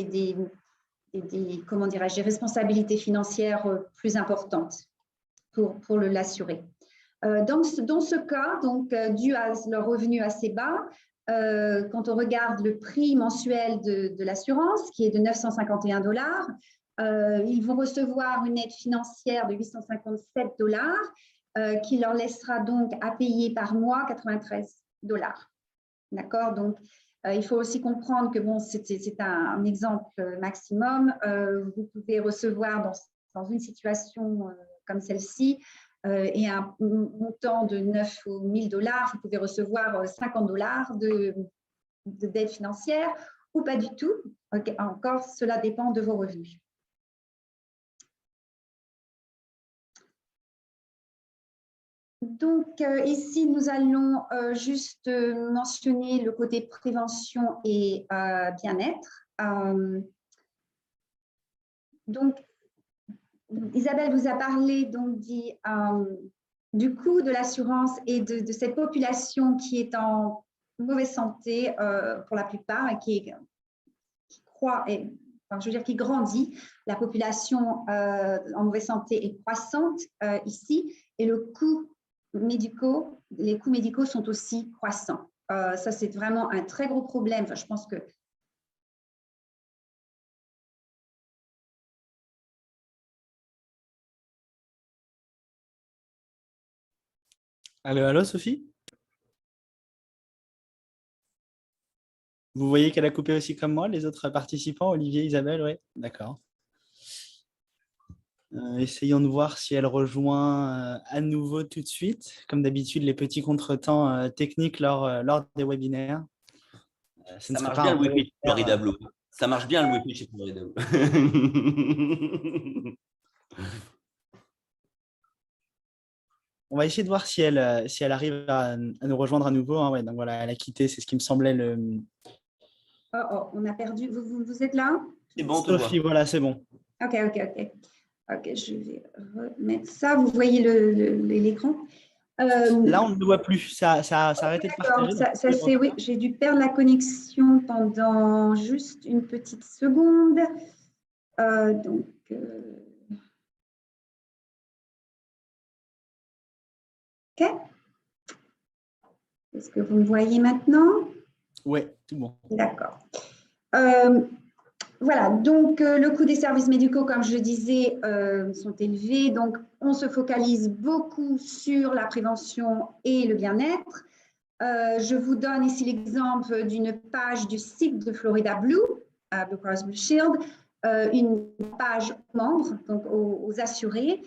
comment dirais-je, des responsabilités financières plus importantes pour l'assurer. Dans ce cas, donc dû à leur revenu assez bas, quand on regarde le prix mensuel de l'assurance, qui est de 951 $, ils vont recevoir une aide financière de 857 $, qui leur laissera donc à payer par mois 93 $. D'accord? Donc, il faut aussi comprendre que bon, c'est un exemple maximum. Vous pouvez recevoir dans une situation comme celle-ci, et un montant de 9 ou 1 000 $, vous pouvez recevoir 50 $ d'aide financière ou pas du tout. Okay, encore, cela dépend de vos revenus. Donc, ici, nous allons juste mentionner le côté prévention et bien-être. Donc, Isabelle vous a parlé donc du coût de l'assurance et de cette population qui est en mauvaise santé pour la plupart et qui croît, je veux dire qui grandit. La population en mauvaise santé est croissante ici, et les coûts médicaux sont aussi croissants. Ça, c'est vraiment un très gros problème. Enfin, je pense que Allô, allô, Sophie? Vous voyez qu'elle a coupé aussi comme moi, les autres participants, Olivier, Isabelle, oui, d'accord. Essayons de voir si elle rejoint à nouveau tout de suite. Comme d'habitude, les petits contretemps techniques lors des webinaires. Ça marche bien le Wi-Fi chez Florida Blue. Ça marche bien le Wi-Fi chez Florida Blue. On va essayer de voir si elle arrive à nous rejoindre à nouveau. Ouais, donc voilà, elle a quitté, c'est ce qui me semblait le… on a perdu. Vous êtes là? C'est bon, Sophie, voilà, c'est bon. Ok, je vais remettre ça. Vous voyez l'écran? Là, on ne le voit plus. Ça a arrêté de partager. Oui, j'ai dû perdre la connexion pendant juste une petite seconde. Ok. Est-ce que vous me voyez maintenant? Oui, tout bon. D'accord. Voilà, donc le coût des services médicaux, comme je le disais, sont élevés. Donc, on se focalise beaucoup sur la prévention et le bien-être. Je vous donne ici l'exemple d'une page du site de Florida Blue, Blue Cross Blue Shield, une page membres, donc aux assurés,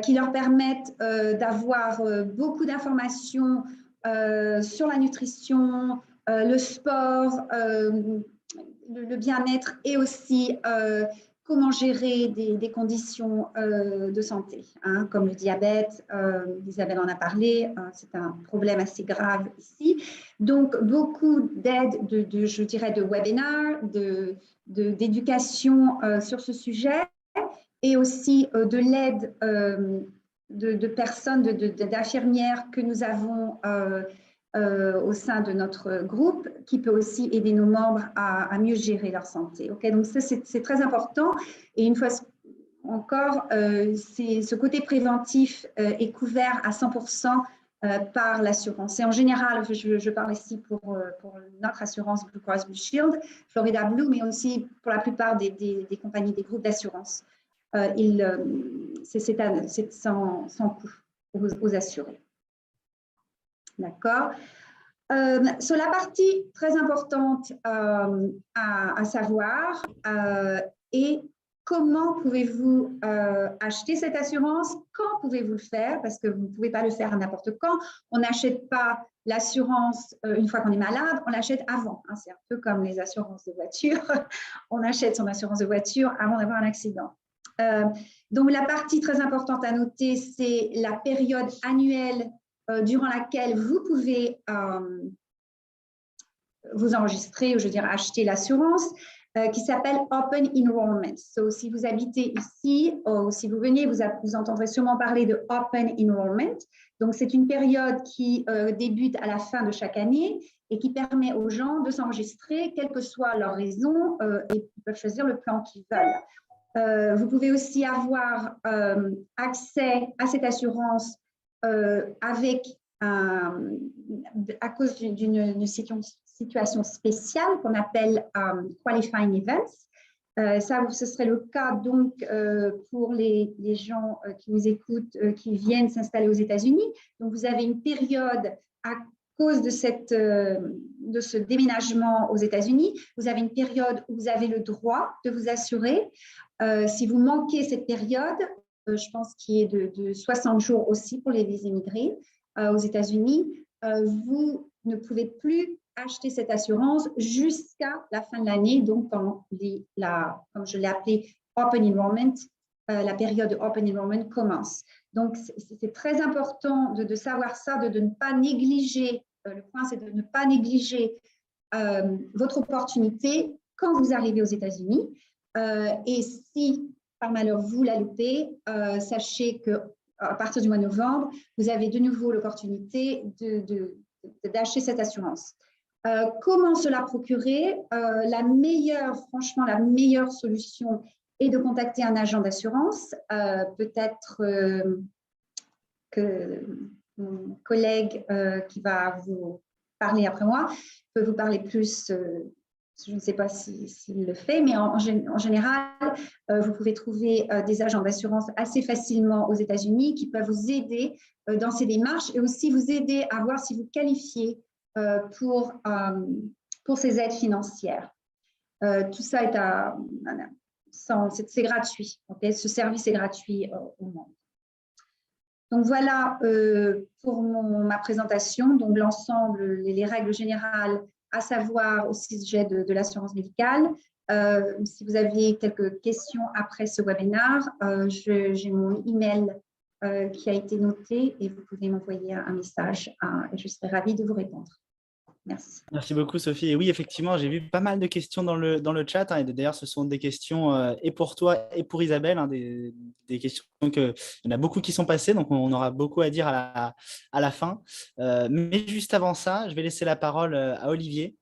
qui leur permettent d'avoir beaucoup d'informations sur la nutrition, le sport, le bien-être, et aussi comment gérer des conditions de santé, comme le diabète. Isabelle en a parlé, c'est un problème assez grave ici. Donc, beaucoup d'aides, je dirais, de webinars, d'éducation sur ce sujet, et aussi de l'aide de personnes, d'infirmières que nous avons au sein de notre groupe, qui peut aussi aider nos membres à mieux gérer leur santé. Okay, donc ça, c'est très important. Et une fois encore, ce côté préventif est couvert à 100% par l'assurance. Et en général, je parle ici pour notre assurance Blue Cross Blue Shield, Florida Blue, mais aussi pour la plupart des compagnies, des groupes d'assurance. C'est sans coût aux assurés. D'accord. Sur la partie très importante à savoir est comment pouvez-vous acheter cette assurance, quand pouvez-vous le faire, parce que vous ne pouvez pas le faire à n'importe quand. On n'achète pas l'assurance une fois qu'on est malade, on l'achète avant. Hein, c'est un peu comme les assurances de voiture. On achète son assurance de voiture avant d'avoir un accident. Donc, la partie très importante à noter, c'est la période annuelle durant laquelle vous pouvez vous enregistrer, ou je veux dire acheter l'assurance, qui s'appelle Open Enrollment. So, si vous habitez ici, ou si vous venez, vous entendrez sûrement parler de Open Enrollment. Donc, c'est une période qui débute à la fin de chaque année et qui permet aux gens de s'enregistrer, quelle que soit leur raison, et ils peuvent choisir le plan qu'ils veulent. Vous pouvez aussi avoir accès à cette assurance avec à cause d'une situation spéciale qu'on appelle qualifying events. Ça, ce serait le cas donc pour les gens qui nous écoutent, qui viennent s'installer aux États-Unis. Donc, vous avez une période à cause de ce déménagement aux États-Unis, vous avez une période où vous avez le droit de vous assurer. Si vous manquez cette période, je pense qu'il est de 60 jours aussi pour les immigrés aux États-Unis, vous ne pouvez plus acheter cette assurance jusqu'à la fin de l'année, donc quand comme je l'ai appelé Open Enrollment, la période de Open Enrollment commence. Donc, c'est très important de savoir ça, de ne pas négliger, le point c'est de ne pas négliger votre opportunité quand vous arrivez aux États-Unis. Et si, par malheur, vous la loupez, sachez qu'à partir du mois de novembre, vous avez de nouveau l'opportunité d'acheter cette assurance. Comment se la procurer? Franchement, la meilleure solution est de contacter un agent d'assurance. Peut-être que mon collègue qui va vous parler après moi peut vous parler plus. Je ne sais pas s'il le fait, mais en général, vous pouvez trouver des agents d'assurance assez facilement aux États-Unis qui peuvent vous aider dans ces démarches et aussi vous aider à voir si vous qualifiez pour ces aides financières. Tout ça c'est gratuit. Okay? Ce service est gratuit au monde. Donc voilà pour ma présentation, donc l'ensemble, les règles générales à savoir au sujet de l'assurance médicale. Si vous aviez quelques questions après ce webinaire, j'ai mon email qui a été noté et vous pouvez m'envoyer un message et je serai ravie de vous répondre. Merci. Merci beaucoup, Sophie. Et oui, effectivement, j'ai vu pas mal de questions dans le chat. Hein, et d'ailleurs, ce sont des questions et pour toi et pour Isabelle, hein, des questions il y en a beaucoup qui sont passées, donc on aura beaucoup à dire à la fin. Mais juste avant ça, je vais laisser la parole à Olivier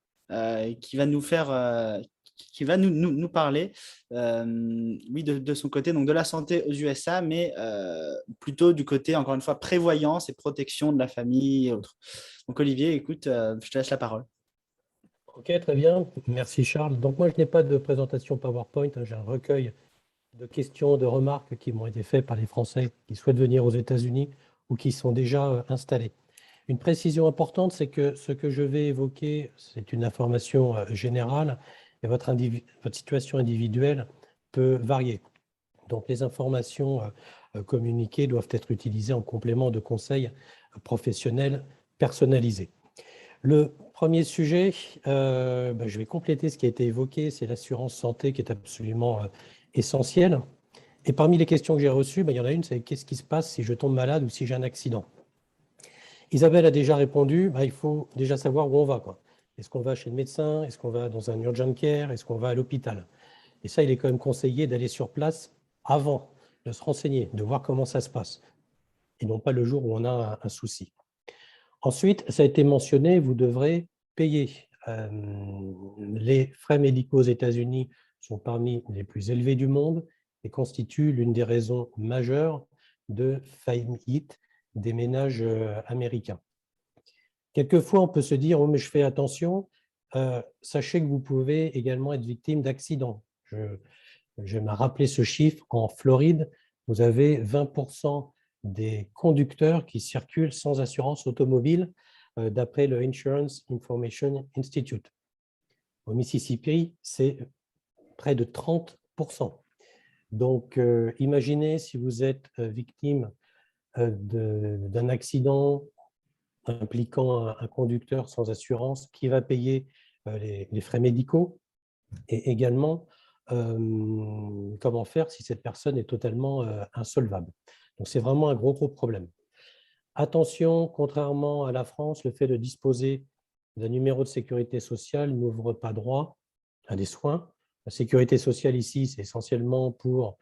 qui va nous faire… qui va nous parler, oui, de son côté, donc de la santé aux USA, mais plutôt du côté, encore une fois, prévoyance et protection de la famille et autres. Donc, Olivier, écoute, je te laisse la parole. Ok, très bien. Merci, Charles. Donc, moi, je n'ai pas de présentation PowerPoint. Hein, j'ai un recueil de questions, de remarques qui m'ont été faites par les Français qui souhaitent venir aux États-Unis ou qui sont déjà installés. Une précision importante, c'est que ce que je vais évoquer, c'est une information générale et votre situation individuelle peut varier. Donc, les informations communiquées doivent être utilisées en complément de conseils professionnels personnalisés. Le premier sujet, je vais compléter ce qui a été évoqué, c'est l'assurance santé qui est absolument essentielle. Et parmi les questions que j'ai reçues, il y en a une, c'est qu'est-ce qui se passe si je tombe malade ou si j'ai un accident? Isabelle a déjà répondu, il faut déjà savoir où on va, quoi. Est-ce qu'on va chez le médecin? Est-ce qu'on va dans un urgent care? Est-ce qu'on va à l'hôpital? Et ça, il est quand même conseillé d'aller sur place avant, de se renseigner, de voir comment ça se passe. et non pas le jour où on a un souci. Ensuite, ça a été mentionné, vous devrez payer. Les frais médicaux aux États-Unis sont parmi les plus élevés du monde et constituent l'une des raisons majeures de faillite des ménages américains. Quelquefois, on peut se dire « Oh, mais je fais attention ». Sachez que vous pouvez également être victime d'accidents. Je m'ai rappelé ce chiffre. En Floride, vous avez 20% des conducteurs qui circulent sans assurance automobile, d'après le Insurance Information Institute. Au Mississippi, c'est près de 30%. Donc, imaginez si vous êtes victime d'un accident impliquant un conducteur sans assurance, qui va payer les frais médicaux, et également comment faire si cette personne est totalement insolvable. Donc, c'est vraiment un gros problème. Attention, contrairement à la France, le fait de disposer d'un numéro de sécurité sociale n'ouvre pas droit à des soins. La sécurité sociale ici, c'est essentiellement pour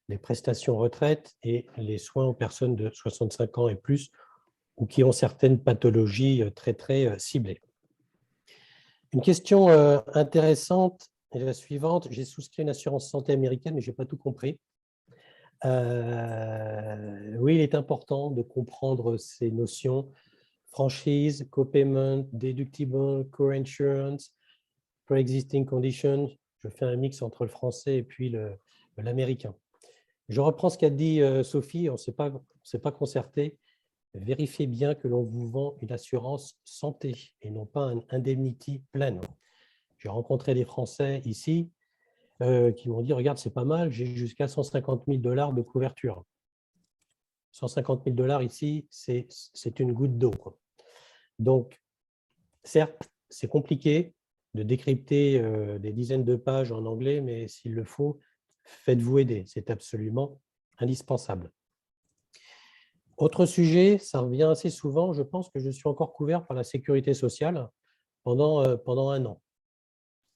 les prestations retraite et les soins aux personnes de 65 ans et plus ou qui ont certaines pathologies très ciblées. Une question intéressante est la suivante. J'ai souscrit une assurance santé américaine, mais je n'ai pas tout compris. Oui, il est important de comprendre ces notions: franchise, copayment, deductible, co-insurance, pre-existing conditions. Je fais un mix entre le français et puis l'américain. Je reprends ce qu'a dit Sophie, on ne s'est pas concerté. Vérifiez bien que l'on vous vend une assurance santé et non pas un indemnity plan. J'ai rencontré des Français ici qui m'ont dit « Regarde, c'est pas mal, j'ai jusqu'à 150 000 $ de couverture. » 150 000 $ ici, c'est une goutte d'eau. Donc, certes, c'est compliqué de décrypter des dizaines de pages en anglais, mais s'il le faut, faites-vous aider. C'est absolument indispensable. Autre sujet, ça revient assez souvent, je pense que je suis encore couvert par la sécurité sociale pendant 1 an.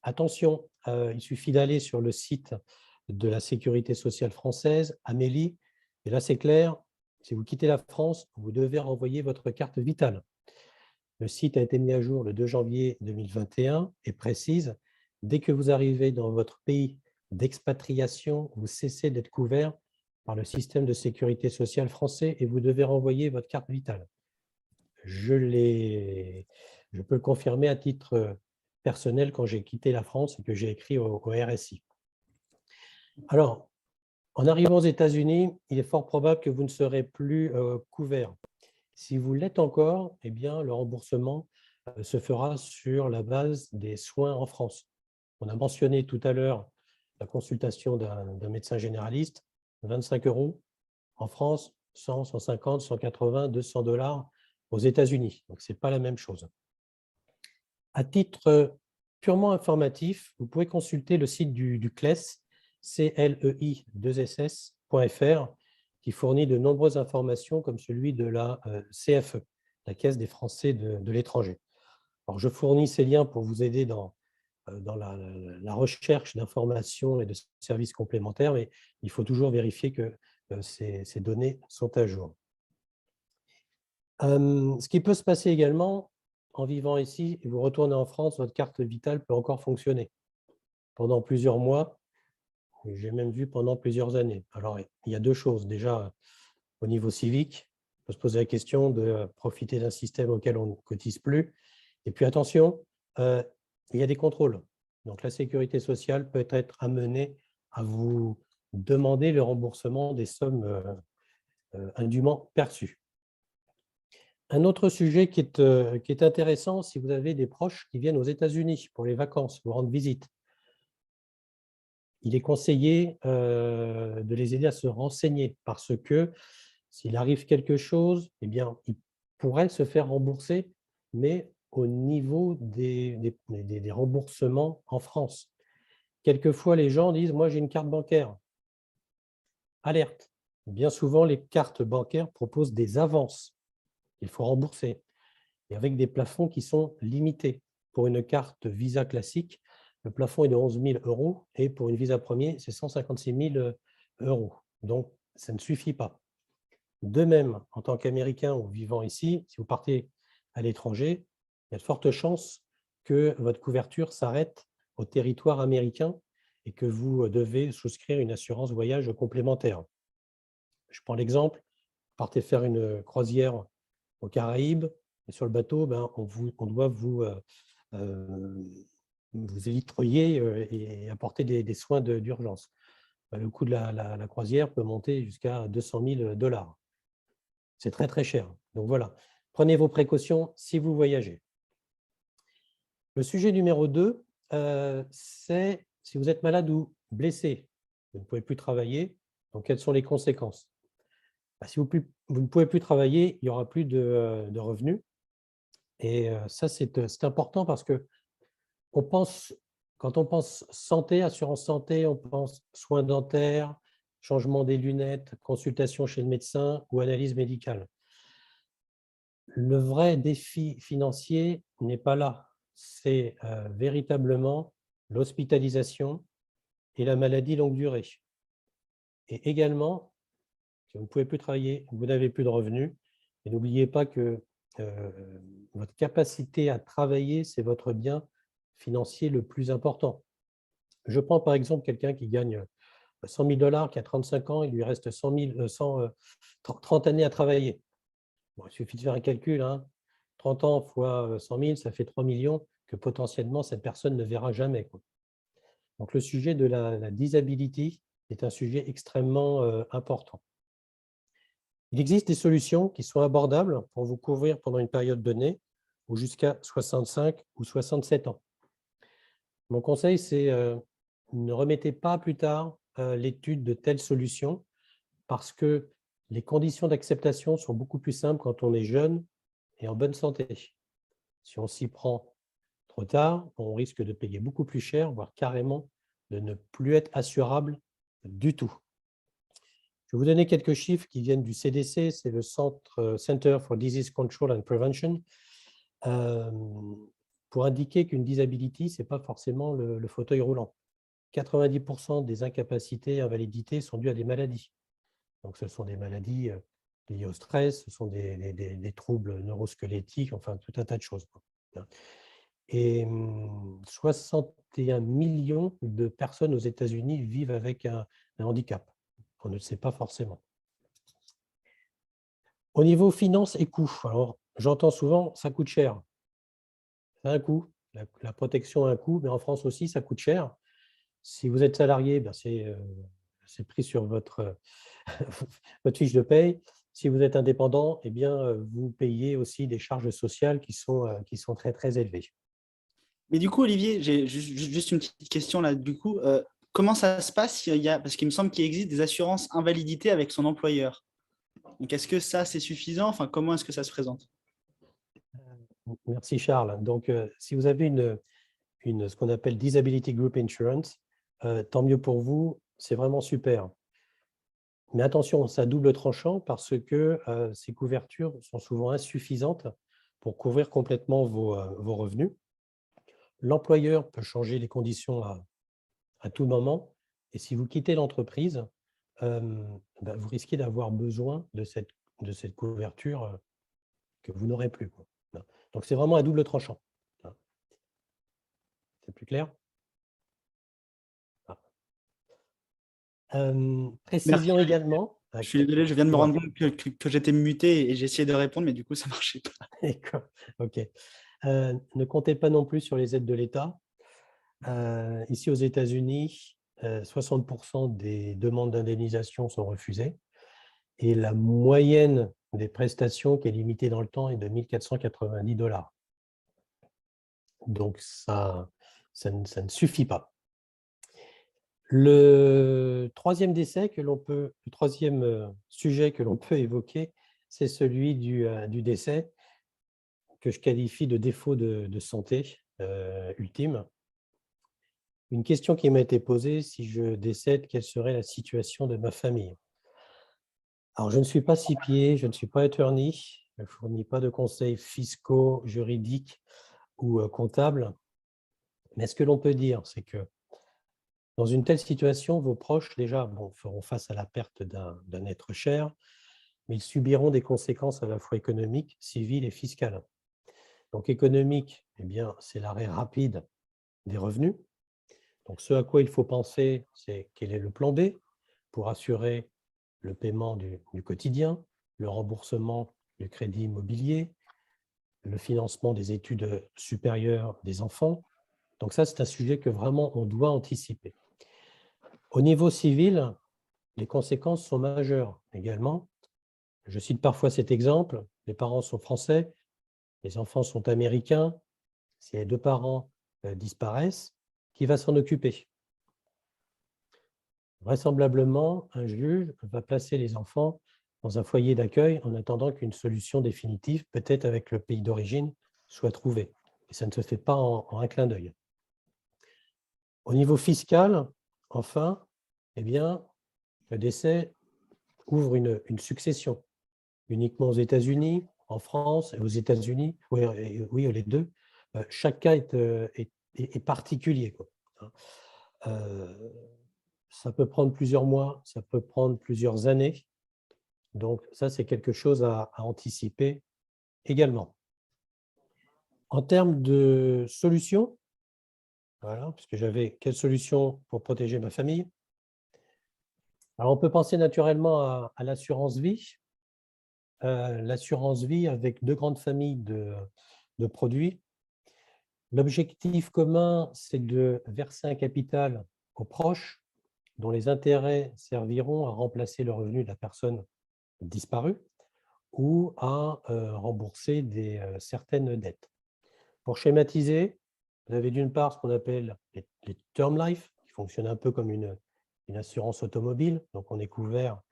Attention, il suffit d'aller sur le site de la sécurité sociale française, Amélie, et là c'est clair, si vous quittez la France, vous devez renvoyer votre carte vitale. Le site a été mis à jour le 2 janvier 2021 et précise « Dès que vous arrivez dans votre pays d'expatriation, vous cessez d'être couvert par le système de sécurité sociale français et vous devez renvoyer votre carte vitale. » Je peux le confirmer à titre personnel quand j'ai quitté la France et que j'ai écrit au RSI. Alors, en arrivant aux États-Unis, il est fort probable que vous ne serez plus couvert. Si vous l'êtes encore, eh bien, le remboursement se fera sur la base des soins en France. On a mentionné tout à l'heure la consultation d'un médecin généraliste, 25 €. En France, 100, 150, 180, 200 $ aux États-Unis. Donc, ce n'est pas la même chose. À titre purement informatif, vous pouvez consulter le site du CLES, CLEI2SS.fr, qui fournit de nombreuses informations comme celui de la CFE, la Caisse des Français de l'étranger. Alors, je fournis ces liens pour vous aider dans la recherche d'informations et de services complémentaires, mais il faut toujours vérifier que ces données sont à jour. Ce qui peut se passer également, en vivant ici, et vous retournez en France, votre carte vitale peut encore fonctionner pendant plusieurs mois, j'ai même vu pendant plusieurs années. Alors, il y a 2 choses. Déjà, au niveau civique, on peut se poser la question de profiter d'un système auquel on ne cotise plus. Et puis, attention, il y a des contrôles. Donc, la sécurité sociale peut être amenée à vous demander le remboursement des sommes indûment perçues. Un autre sujet qui est intéressant, si vous avez des proches qui viennent aux États-Unis pour les vacances, vous rendre visite, il est conseillé de les aider à se renseigner parce que s'il arrive quelque chose, eh bien, ils pourraient se faire rembourser, mais au niveau des remboursements en France. Quelquefois, les gens disent « Moi, j'ai une carte bancaire. » Alerte. Bien souvent, les cartes bancaires proposent des avances qu'il faut rembourser et avec des plafonds qui sont limités. Pour une carte Visa classique, le plafond est de 11 000 € et pour une Visa Premier, c'est 156 000 €. Donc, ça ne suffit pas. De même, en tant qu'Américain ou vivant ici, si vous partez à l'étranger, il y a de fortes chances que votre couverture s'arrête au territoire américain et que vous devez souscrire une assurance voyage complémentaire. Je prends l'exemple, vous partez faire une croisière aux Caraïbes, et sur le bateau, on doit vous élitreiller et apporter des soins d'urgence. Le coût de la croisière peut monter jusqu'à 200 000 $. C'est très, très cher. Donc voilà, prenez vos précautions si vous voyagez. Le sujet numéro 2, c'est si vous êtes malade ou blessé, vous ne pouvez plus travailler, donc quelles sont les conséquences? Si vous ne pouvez plus travailler, il n'y aura plus de revenus. Et ça, c'est important parce que quand on pense santé, assurance santé, on pense soins dentaires, changement des lunettes, consultation chez le médecin ou analyse médicale. Le vrai défi financier n'est pas là. C'est véritablement l'hospitalisation et la maladie longue durée. Et également, si vous ne pouvez plus travailler, vous n'avez plus de revenus, et n'oubliez pas que votre capacité à travailler, c'est votre bien financier le plus important. Je prends par exemple quelqu'un qui gagne 100 000 $, qui a 35 ans, il lui reste 30 années à travailler. Bon, il suffit de faire un calcul, hein. 30 ans fois 100 000, ça fait 3 millions que potentiellement cette personne ne verra jamais, quoi. Donc le sujet de la disability est un sujet extrêmement important. Il existe des solutions qui sont abordables pour vous couvrir pendant une période donnée ou jusqu'à 65 ou 67 ans. Mon conseil, c'est ne remettez pas plus tard l'étude de telles solutions parce que les conditions d'acceptation sont beaucoup plus simples quand on est jeune et en bonne santé. Si on s'y prend trop tard, on risque de payer beaucoup plus cher, voire carrément de ne plus être assurable du tout. Je vais vous donner quelques chiffres qui viennent du CDC, c'est le Center for Disease Control and Prevention, pour indiquer qu'une disability, ce n'est pas forcément le fauteuil roulant. 90% des incapacités et invalidités sont dues à des maladies. Donc, ce sont des maladies liées au stress, ce sont des troubles neurosquelettiques, enfin, tout un tas de choses. Et 61 millions de personnes aux États-Unis vivent avec un handicap. On ne le sait pas forcément. Au niveau finances et coûts, alors j'entends souvent ça coûte cher. Ça a un coût, la protection a un coût, mais en France aussi ça coûte cher. Si vous êtes salarié, c'est pris sur votre fiche de paye. Si vous êtes indépendant, eh bien, vous payez aussi des charges sociales qui sont très, très élevées. Mais du coup, Olivier, j'ai juste une petite question là. Du coup, comment ça se passe parce qu'il me semble qu'il existe des assurances invalidité avec son employeur. Donc, est-ce que ça, c'est suffisant? Enfin, comment est-ce que ça se présente? Merci Charles. Donc, si vous avez ce qu'on appelle Disability Group Insurance, tant mieux pour vous, c'est vraiment super. Mais attention, c'est à double tranchant parce que ces couvertures sont souvent insuffisantes pour couvrir complètement vos revenus. L'employeur peut changer les conditions à tout moment. Et si vous quittez l'entreprise, vous risquez d'avoir besoin de cette couverture que vous n'aurez plus, quoi. Donc, c'est vraiment à double tranchant. C'est plus clair? Précision Merci. également. Je suis désolé, je viens de me Ouais. rendre compte que j'étais muté et j'ai essayé de répondre, mais du coup, ça ne marchait pas. D'accord, ok. Ne comptez pas non plus sur les aides de l'État. Ici aux États-Unis, 60% des demandes d'indemnisation sont refusées et la moyenne des prestations qui est limitée dans le temps est de 1 490 $. Donc, ça ne suffit pas. Le troisième sujet que l'on peut évoquer, c'est celui du décès, que je qualifie de défaut de santé ultime. Une question qui m'a été posée, si je décède, quelle serait la situation de ma famille? Alors, je ne suis pas CPA, je ne suis pas attorney, je ne fournis pas de conseils fiscaux, juridiques ou comptables. Mais ce que l'on peut dire, c'est que dans une telle situation, vos proches, déjà, feront face à la perte d'un être cher, mais ils subiront des conséquences à la fois économiques, civiles et fiscales. Donc économique, eh bien, c'est l'arrêt rapide des revenus. Donc ce à quoi il faut penser, c'est quel est le plan B pour assurer le paiement du quotidien, le remboursement du crédit immobilier, le financement des études supérieures des enfants. Donc ça, c'est un sujet que vraiment on doit anticiper. Au niveau civil, les conséquences sont majeures également. Je cite parfois cet exemple, les parents sont français, les enfants sont américains, si les deux parents disparaissent, qui va s'en occuper? Vraisemblablement, un juge va placer les enfants dans un foyer d'accueil en attendant qu'une solution définitive, peut-être avec le pays d'origine, soit trouvée. Et ça ne se fait pas en un clin d'œil. Au niveau fiscal, enfin, eh bien, le décès ouvre une succession, uniquement aux États-Unis, en France et aux États-Unis, oui, les deux. Chaque cas est particulier, quoi. Ça peut prendre plusieurs mois, ça peut prendre plusieurs années. Donc ça, c'est quelque chose à anticiper également. En termes de solutions, voilà, puisque j'avais quelle solution pour protéger ma famille? Alors, on peut penser naturellement à l'assurance vie. L'assurance vie avec deux grandes familles de produits. L'objectif commun, c'est de verser un capital aux proches dont les intérêts serviront à remplacer le revenu de la personne disparue ou à rembourser certaines dettes. Pour schématiser, vous avez d'une part ce qu'on appelle les term life, qui fonctionnent un peu comme une assurance automobile. Donc, on est couvert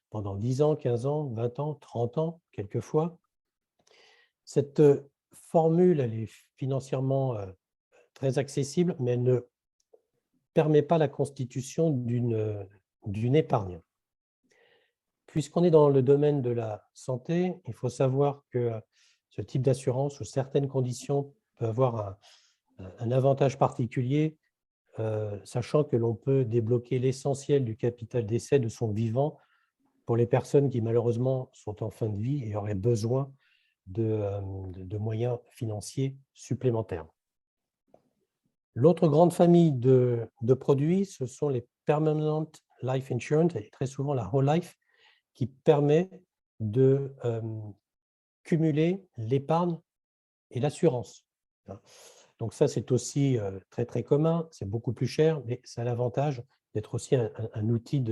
pendant 10 ans, 15 ans, 20 ans, 30 ans, quelquefois. Cette formule, elle est financièrement très accessible, mais elle ne permet pas la constitution d'une épargne. Puisqu'on est dans le domaine de la santé, il faut savoir que ce type d'assurance, sous certaines conditions, peut avoir un avantage particulier, sachant que l'on peut débloquer l'essentiel du capital d'essai de son vivant pour les personnes qui malheureusement sont en fin de vie et auraient besoin de moyens financiers supplémentaires. L'autre grande famille de produits, ce sont les Permanent Life Insurance, et très souvent la Whole Life, qui permet de cumuler l'épargne et l'assurance. Donc ça, c'est aussi très, très commun, c'est beaucoup plus cher, mais ça a l'avantage d'être aussi un outil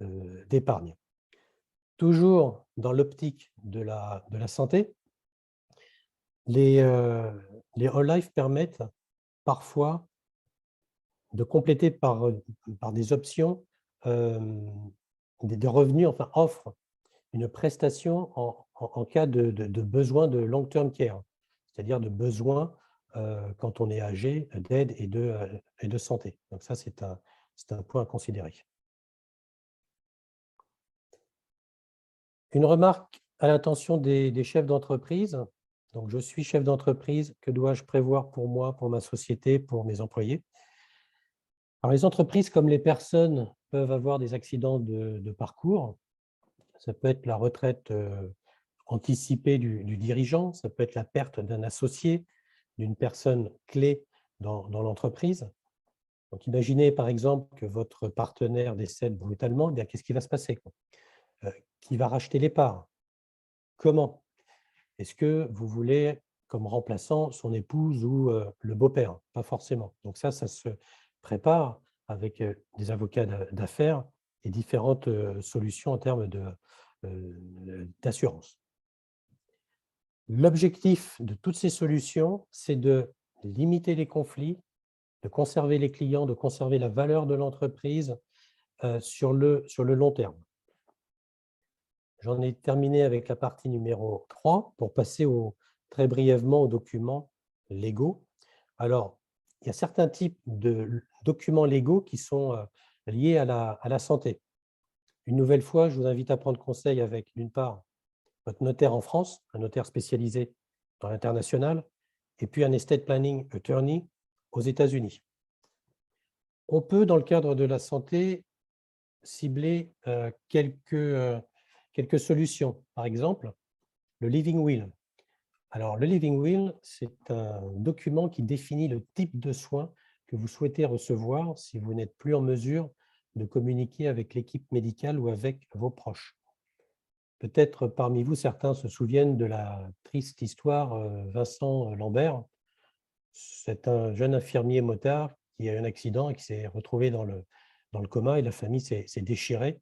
d'épargne. Toujours dans l'optique de la santé, les Whole Life permettent parfois de compléter par des options des revenus, enfin offrent une prestation en cas de besoin de long-term care, c'est-à-dire de besoin quand on est âgé d'aide et de santé. Donc ça, c'est un point à considérer. Une remarque à l'intention des chefs d'entreprise. Donc, je suis chef d'entreprise. Que dois-je prévoir pour moi, pour ma société, pour mes employés? Alors, les entreprises, comme les personnes, peuvent avoir des accidents de parcours. Ça peut être la retraite anticipée du dirigeant, ça peut être la perte d'un associé, d'une personne clé dans l'entreprise. Donc, imaginez par exemple que votre partenaire décède brutalement, eh bien qu'est-ce qui va se passer, quoi? Qui va racheter les parts? Comment? Est-ce que vous voulez comme remplaçant son épouse ou le beau-père? Pas forcément. Donc ça se prépare avec des avocats d'affaires et différentes solutions en termes d'assurance. L'objectif de toutes ces solutions, c'est de limiter les conflits, de conserver les clients, de conserver la valeur de l'entreprise sur le long terme. J'en ai terminé avec la partie numéro 3 pour passer très brièvement aux documents légaux. Alors, il y a certains types de documents légaux qui sont liés à la santé. Une nouvelle fois, je vous invite à prendre conseil avec, d'une part, votre notaire en France, un notaire spécialisé dans l'international, et puis un estate planning attorney aux États-Unis. On peut, dans le cadre de la santé, cibler quelques quelques solutions. Par exemple, le Living Will. Alors, le Living Will, c'est un document qui définit le type de soins que vous souhaitez recevoir si vous n'êtes plus en mesure de communiquer avec l'équipe médicale ou avec vos proches. Peut-être parmi vous, certains se souviennent de la triste histoire Vincent Lambert. C'est un jeune infirmier motard qui a eu un accident et qui s'est retrouvé dans le coma, et la famille s'est déchirée,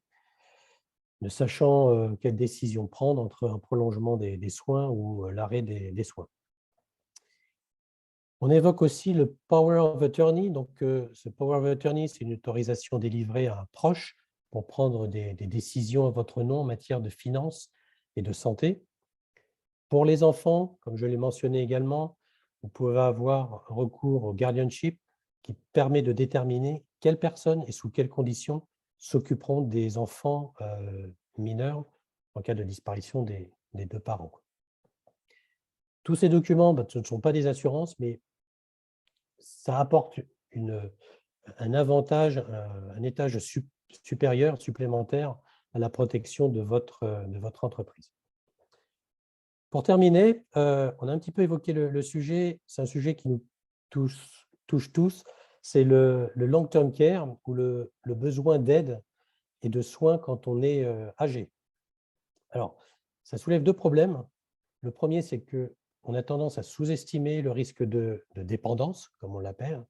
ne sachant quelle décision prendre entre un prolongement des soins ou l'arrêt des soins. On évoque aussi le Power of Attorney. Donc, ce Power of Attorney, c'est une autorisation délivrée à un proche pour prendre des décisions à votre nom en matière de finances et de santé. Pour les enfants, comme je l'ai mentionné également, vous pouvez avoir recours au guardianship qui permet de déterminer quelles personnes et sous quelles conditions s'occuperont des enfants mineurs en cas de disparition des deux parents. Tous ces documents, ce ne sont pas des assurances, mais ça apporte un avantage, un étage supérieur, supplémentaire à la protection de votre entreprise. Pour terminer, on a un petit peu évoqué le sujet, c'est un sujet qui nous touche tous, c'est le long-term care ou le besoin d'aide et de soins quand on est âgé. Alors, ça soulève deux problèmes. Le premier, c'est qu'on a tendance à sous-estimer le risque de dépendance, comme on l'appelle.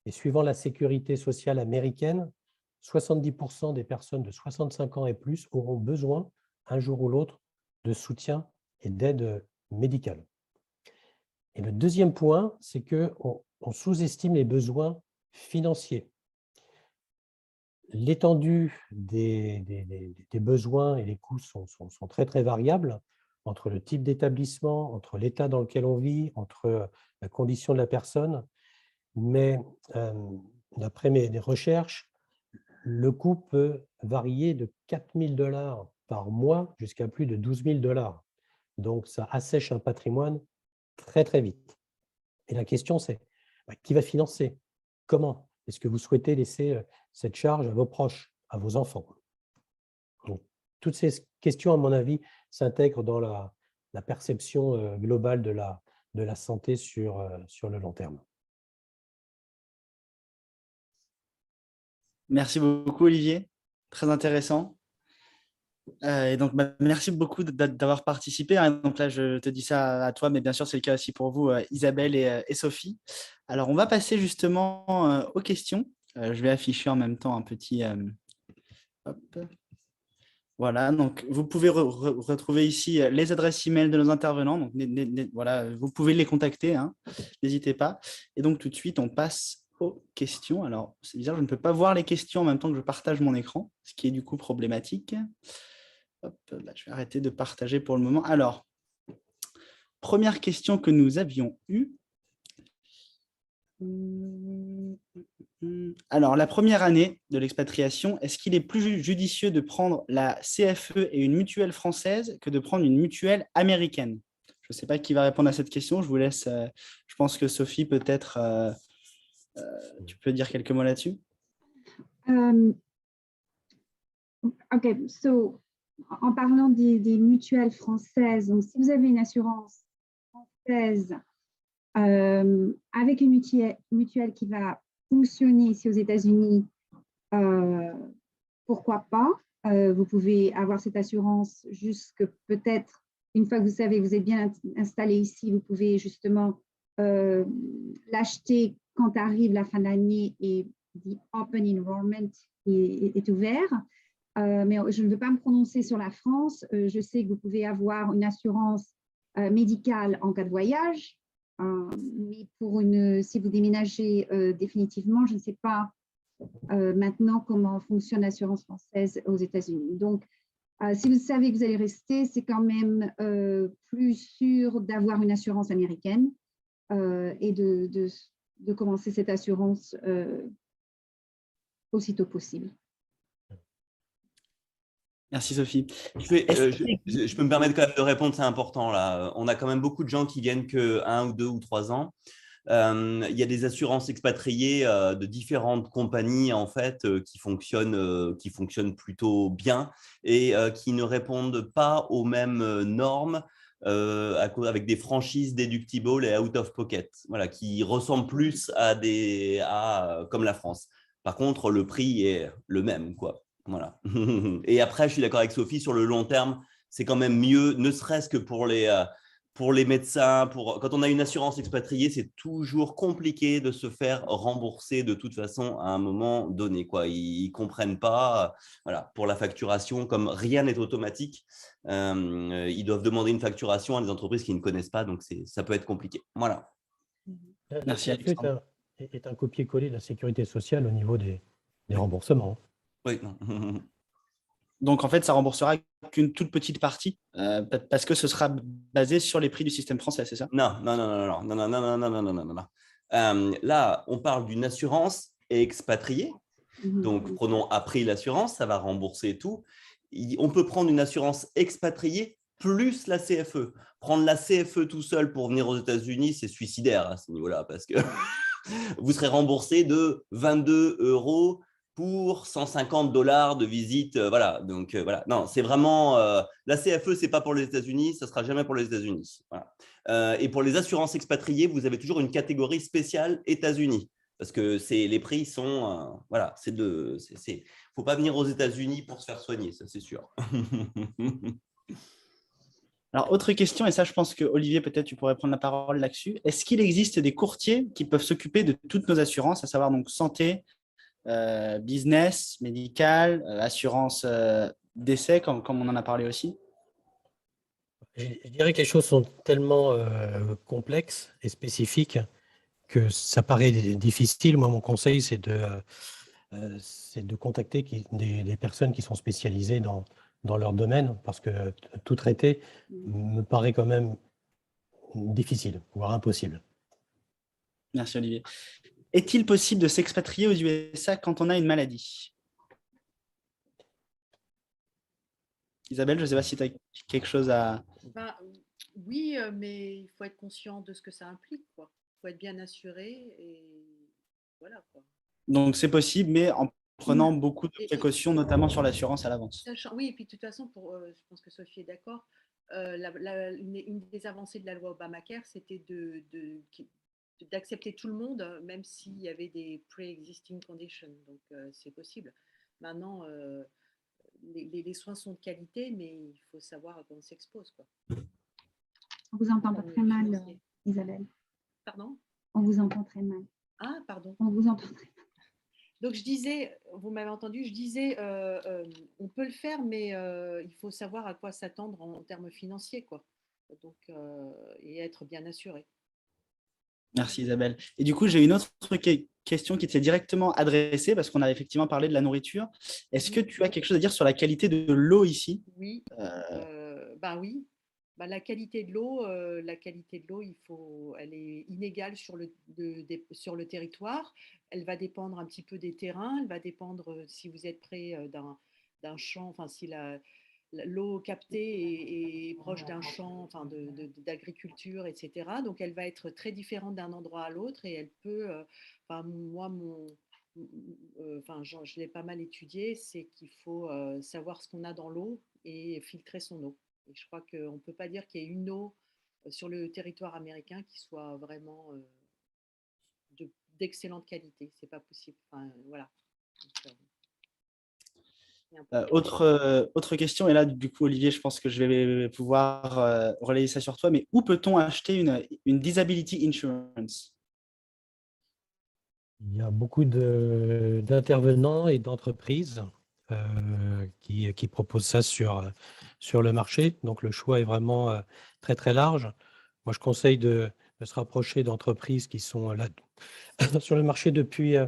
Et suivant la sécurité sociale américaine, 70% des personnes de 65 ans et plus auront besoin, un jour ou l'autre, de soutien et d'aide médicale. Et le deuxième point, c'est qu'on sous-estime les besoins financiers. L'étendue des besoins et les coûts sont très, très variables entre le type d'établissement, entre l'état dans lequel on vit, entre la condition de la personne. Mais d'après mes recherches, le coût peut varier de 4 000 $ par mois jusqu'à plus de 12 000 $. Donc, ça assèche un patrimoine très, très vite. Et la question, c'est qui va financer? Comment? Est-ce que vous souhaitez laisser cette charge à vos proches, à vos enfants? Donc, toutes ces questions, à mon avis, s'intègrent dans la perception globale de la santé sur le long terme. Merci beaucoup, Olivier. Très intéressant. Et donc, merci beaucoup d'avoir participé. Donc là, je te dis ça à toi, mais bien sûr, c'est le cas aussi pour vous, Isabelle et Sophie. Alors, on va passer justement aux questions. Je vais afficher en même temps un petit… hop. Voilà, donc vous pouvez retrouver ici les adresses email de nos intervenants. Donc, voilà, vous pouvez les contacter, hein, n'hésitez pas. Et donc, tout de suite, on passe aux questions. Alors, c'est bizarre, je ne peux pas voir les questions en même temps que je partage mon écran, ce qui est du coup problématique. Hop, là, je vais arrêter de partager pour le moment. Alors, première question que nous avions eue. Alors, la première année de l'expatriation, est-ce qu'il est plus judicieux de prendre la CFE et une mutuelle française que de prendre une mutuelle américaine? Je ne sais pas qui va répondre à cette question. Je vous laisse. Je pense que Sophie, peut-être, tu peux dire quelques mots là-dessus. OK, so, en parlant des mutuelles françaises, donc si vous avez une assurance française avec une mutuelle qui va fonctionner ici aux États-Unis, pourquoi pas? Vous pouvez avoir cette assurance jusque peut-être, une fois que vous savez que vous êtes bien installé ici, vous pouvez justement l'acheter quand arrive la fin de l'année et the open enrollment est ouvert. Mais je ne veux pas me prononcer sur la France. Je sais que vous pouvez avoir une assurance médicale en cas de voyage, mais si vous déménagez définitivement, je ne sais pas maintenant comment fonctionne l'assurance française aux États-Unis. Donc, si vous savez que vous allez rester, c'est quand même plus sûr d'avoir une assurance américaine et de commencer cette assurance aussitôt possible. Merci Sophie. Je peux me permettre quand même de répondre, c'est important là. On a quand même beaucoup de gens qui viennent que 1 ou 2 ou 3 ans. Il y a des assurances expatriées de différentes compagnies en fait qui fonctionnent plutôt bien et qui ne répondent pas aux mêmes normes avec des franchises déductibles et out of pocket, voilà, qui ressemblent plus comme la France. Par contre, le prix est le même, quoi. Voilà. Et après, je suis d'accord avec Sophie, sur le long terme, c'est quand même mieux, ne serait-ce que pour les médecins. Quand on a une assurance expatriée, c'est toujours compliqué de se faire rembourser de toute façon à un moment donné, quoi. Ils ne comprennent pas. Voilà, pour la facturation, comme rien n'est automatique, ils doivent demander une facturation à des entreprises qui ne connaissent pas, donc ça peut être compliqué. Voilà. La Merci, CFE Alexandre. est un copier-coller de la sécurité sociale au niveau des remboursements. Oui, non. Donc, en fait, ça remboursera qu'une toute petite partie parce que ce sera basé sur les prix du système français, c'est ça? Non, non, non, non, non, non, non, non, non, non, non, non, non. Là, on parle d'une assurance expatriée. Donc, prenons April l'assurance, ça va rembourser tout. On peut prendre une assurance expatriée plus la CFE. Prendre la CFE tout seul pour venir aux États-Unis, c'est suicidaire à ce niveau-là, parce que vous serez remboursé de 22 € pour 150 $ de visite. Voilà, donc voilà. Non, c'est vraiment la CFE, c'est pas pour les États-Unis, ça sera jamais pour les États-Unis. Voilà. Et pour les assurances expatriées, vous avez toujours une catégorie spéciale États-Unis. Parce que les prix sont, voilà, faut pas venir aux États-Unis pour se faire soigner, ça c'est sûr. Alors, autre question, et ça, je pense que Olivier, peut-être tu pourrais prendre la parole là-dessus. Est-ce qu'il existe des courtiers qui peuvent s'occuper de toutes nos assurances, à savoir donc santé, business, médical, assurance décès, comme on en a parlé aussi? Je dirais que les choses sont tellement complexes et spécifiques que ça paraît difficile. Moi, mon conseil, c'est de contacter des personnes qui sont spécialisées dans leur domaine, parce que tout traiter me paraît quand même difficile, voire impossible. Merci, Olivier. Est-il possible de s'expatrier aux USA quand on a une maladie? Isabelle, je ne sais pas si tu as quelque chose à… Ben, oui, mais il faut être conscient de ce que ça implique, quoi. Il faut être bien assuré et voilà, quoi. Donc, c'est possible, mais en prenant beaucoup de Et- précautions, notamment sur l'assurance à l'avance. oui, et puis de toute façon, je pense que Sophie est d'accord, une des avancées de la loi Obamacare, c'était d'accepter tout le monde, même s'il y avait des pre-existing conditions. Donc, c'est possible. Maintenant, les soins sont de qualité, mais il faut savoir à quoi on s'expose, quoi. On vous entend pas Comme très mal, financier. Isabelle. Pardon? On vous entend très mal. Ah, pardon. On vous entend très mal. Donc, je disais, vous m'avez entendu, je disais, on peut le faire, mais il faut savoir à quoi s'attendre en termes financiers, quoi. Donc, et être bien assuré. Merci, Isabelle. Et du coup, j'ai une autre question qui t'est directement adressée, parce qu'on a effectivement parlé de la nourriture. Est-ce que tu as quelque chose à dire sur la qualité de l'eau ici? Oui, oui. La qualité de l'eau, elle est inégale sur le territoire. Elle va dépendre un petit peu des terrains. Elle va dépendre si vous êtes près d'un champ, enfin si l'eau captée est proche d'un champ, enfin d'agriculture, etc. Donc elle va être très différente d'un endroit à l'autre et elle peut, moi je l'ai pas mal étudié, c'est qu'il faut savoir ce qu'on a dans l'eau et filtrer son eau. Et je crois qu'on ne peut pas dire qu'il y ait une eau sur le territoire américain qui soit vraiment d'excellente qualité. C'est pas possible. Enfin, voilà. Donc, autre question, et là, du coup, Olivier, je pense que je vais pouvoir relayer ça sur toi, mais où peut-on acheter une disability insurance? Il y a beaucoup d'intervenants et d'entreprises qui proposent ça sur le marché. Donc, le choix est vraiment très, très large. Moi, je conseille de se rapprocher d'entreprises qui sont là sur le marché depuis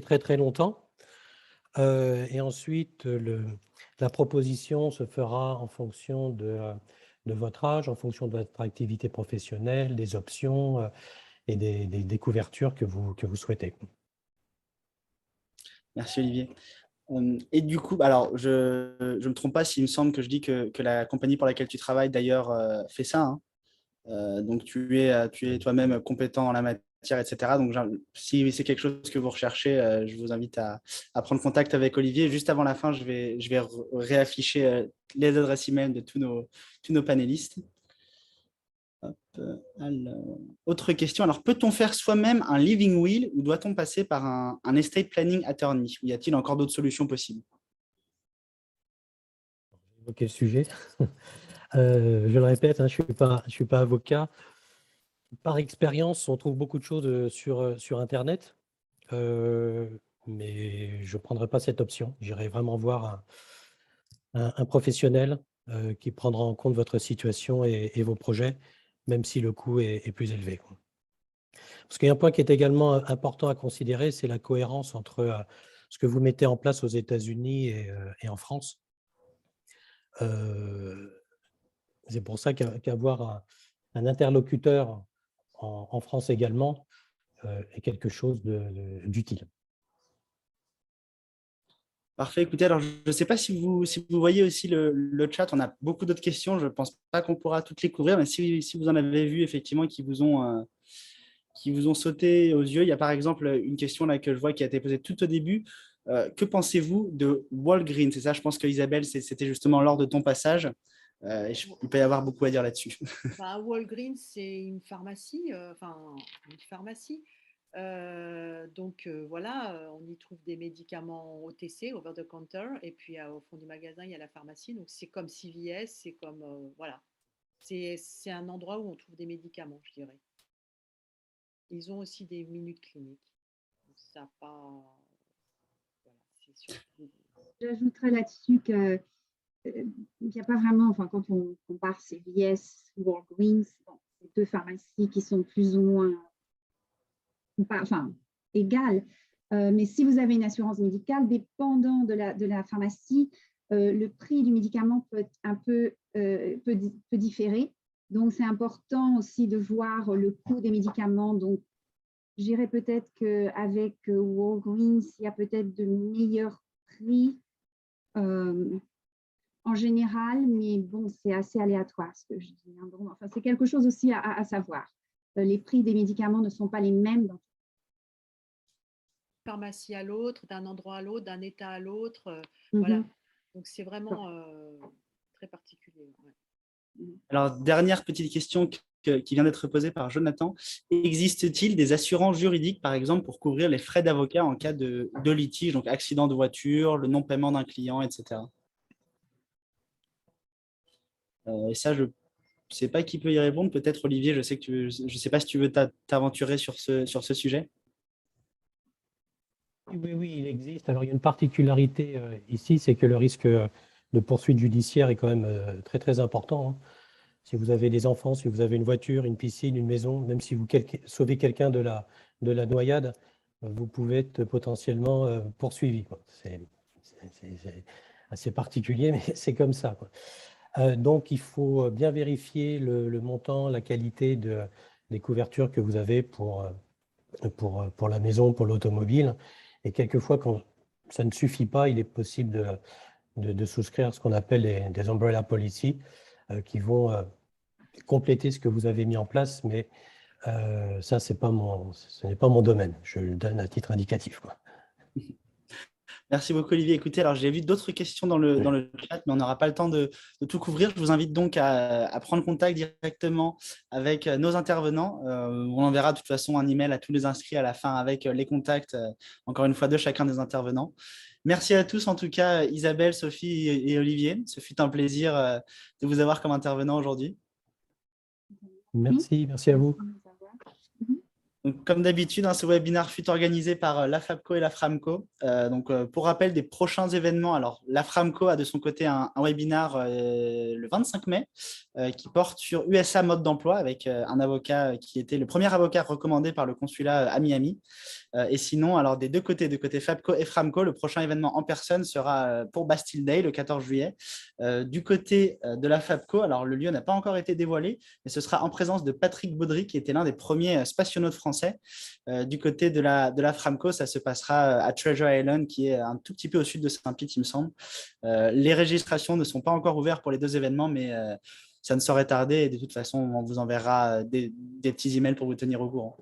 très, très longtemps. Et ensuite, la proposition se fera en fonction de votre âge, en fonction de votre activité professionnelle, des options et des couvertures que vous souhaitez. Merci, Olivier. Et du coup, alors, je ne me trompe pas s'il me semble que je dis que la compagnie pour laquelle tu travailles, d'ailleurs, fait ça, hein? Donc, tu es toi-même compétent en la matière, etc. Donc, si c'est quelque chose que vous recherchez, je vous invite à prendre contact avec Olivier. Juste avant la fin, je vais réafficher les adresses email de tous nos panélistes. Hop, alors, autre question. Alors, peut-on faire soi-même un living will ou doit-on passer par un estate planning attorney? Ou y a-t-il encore d'autres solutions possibles? Évoquer le sujet. Je le répète, hein, je ne suis pas avocat. Par expérience, on trouve beaucoup de choses sur Internet, mais je ne prendrai pas cette option. J'irai vraiment voir un professionnel qui prendra en compte votre situation et vos projets, même si le coût est plus élevé, quoi. Parce qu'il y a un point qui est également important à considérer, c'est la cohérence entre ce que vous mettez en place aux États-Unis et en France. C'est pour ça qu'avoir un interlocuteur en France également est quelque chose d'utile. Parfait. Écoutez, alors je ne sais pas si vous voyez aussi le chat. On a beaucoup d'autres questions. Je ne pense pas qu'on pourra toutes les couvrir, mais si vous en avez vu effectivement qui vous ont sauté aux yeux, il y a par exemple une question là que je vois qui a été posée tout au début. Que pensez-vous de Walgreens? C'est ça, je pense que Isabelle, c'était justement lors de ton passage. Il peut y avoir beaucoup à dire là-dessus. Walgreens, c'est une pharmacie, une pharmacie. Voilà, on y trouve des médicaments OTC, over the counter, et puis au fond du magasin, il y a la pharmacie. Donc c'est comme CVS, c'est comme voilà, c'est un endroit où on trouve des médicaments, je dirais. Ils ont aussi des minutes cliniques. Donc, ça pas, voilà, c'est surtout. J'ajouterais là-dessus que il n'y a pas vraiment, enfin, quand on compare CVS, Walgreens, bon, c'est deux pharmacies qui sont plus ou moins égales. Mais si vous avez une assurance médicale, dépendant de la pharmacie, le prix du médicament peut être un peu peut différer. Donc, c'est important aussi de voir le coût des médicaments. Donc, je dirais peut-être qu'avec Walgreens, il y a peut-être de meilleurs prix en général, mais bon, c'est assez aléatoire ce que je dis. Hein. Bon, enfin, c'est quelque chose aussi à savoir. Les prix des médicaments ne sont pas les mêmes dans Pharmacie à l'autre, d'un endroit à l'autre, d'un état à l'autre. Voilà. Donc, c'est vraiment très particulier. Ouais. Alors, dernière petite question qui vient d'être posée par Jonathan. Existe-t-il des assurances juridiques, par exemple, pour couvrir les frais d'avocat en cas de litige, donc accident de voiture, le non-paiement d'un client, etc. Et ça, je ne sais pas qui peut y répondre. Peut-être Olivier, je ne sais pas si tu veux t'aventurer sur ce sujet. Oui, il existe. Alors, il y a une particularité ici, c'est que le risque de poursuite judiciaire est quand même très, très important, hein. Si vous avez des enfants, si vous avez une voiture, une piscine, une maison, même si vous sauvez quelqu'un de la noyade, vous pouvez être potentiellement poursuivi, quoi. C'est assez particulier, mais c'est comme ça, quoi. Donc, il faut bien vérifier le montant, la qualité des couvertures que vous avez pour la maison, pour l'automobile. Et quelquefois, quand ça ne suffit pas, il est possible de souscrire ce qu'on appelle des umbrella policy qui vont compléter ce que vous avez mis en place, mais ça, ce n'est pas mon domaine. Je le donne à titre indicatif, quoi. Merci beaucoup, Olivier. Écoutez, alors j'ai vu d'autres questions dans le chat, mais on n'aura pas le temps de tout couvrir. Je vous invite donc à prendre contact directement avec nos intervenants. On enverra de toute façon un email à tous les inscrits à la fin avec les contacts, encore une fois, de chacun des intervenants. Merci à tous, en tout cas, Isabelle, Sophie et Olivier. Ce fut un plaisir de vous avoir comme intervenant aujourd'hui. Merci à vous. Donc, comme d'habitude, ce webinaire fut organisé par la FABCO et la FRAMCO. Pour rappel des prochains événements, alors la FRAMCO a de son côté un webinaire le 25 mai qui porte sur USA mode d'emploi avec un avocat qui était le premier avocat recommandé par le consulat à Miami. Et sinon, alors des deux côtés, de côté FABCO et FRAMCO, le prochain événement en personne sera pour Bastille Day le 14 juillet. Du côté de la FABCO, alors le lieu n'a pas encore été dévoilé, mais ce sera en présence de Patrick Baudry, qui était l'un des premiers spationautes français. Du côté de la FRAMCO, ça se passera à Treasure Island, qui est un tout petit peu au sud de Saint-Pete, il me semble. Les registrations ne sont pas encore ouvertes pour les deux événements, mais ça ne saurait tarder. Et de toute façon, on vous enverra des petits emails pour vous tenir au courant.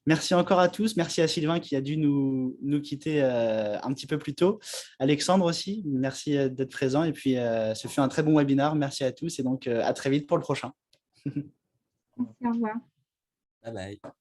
Merci encore à tous. Merci à Sylvain qui a dû nous quitter un petit peu plus tôt. Alexandre aussi, merci d'être présent. Et puis, ce fut un très bon webinaire. Merci à tous et donc à très vite pour le prochain. Merci, au revoir. Bye bye.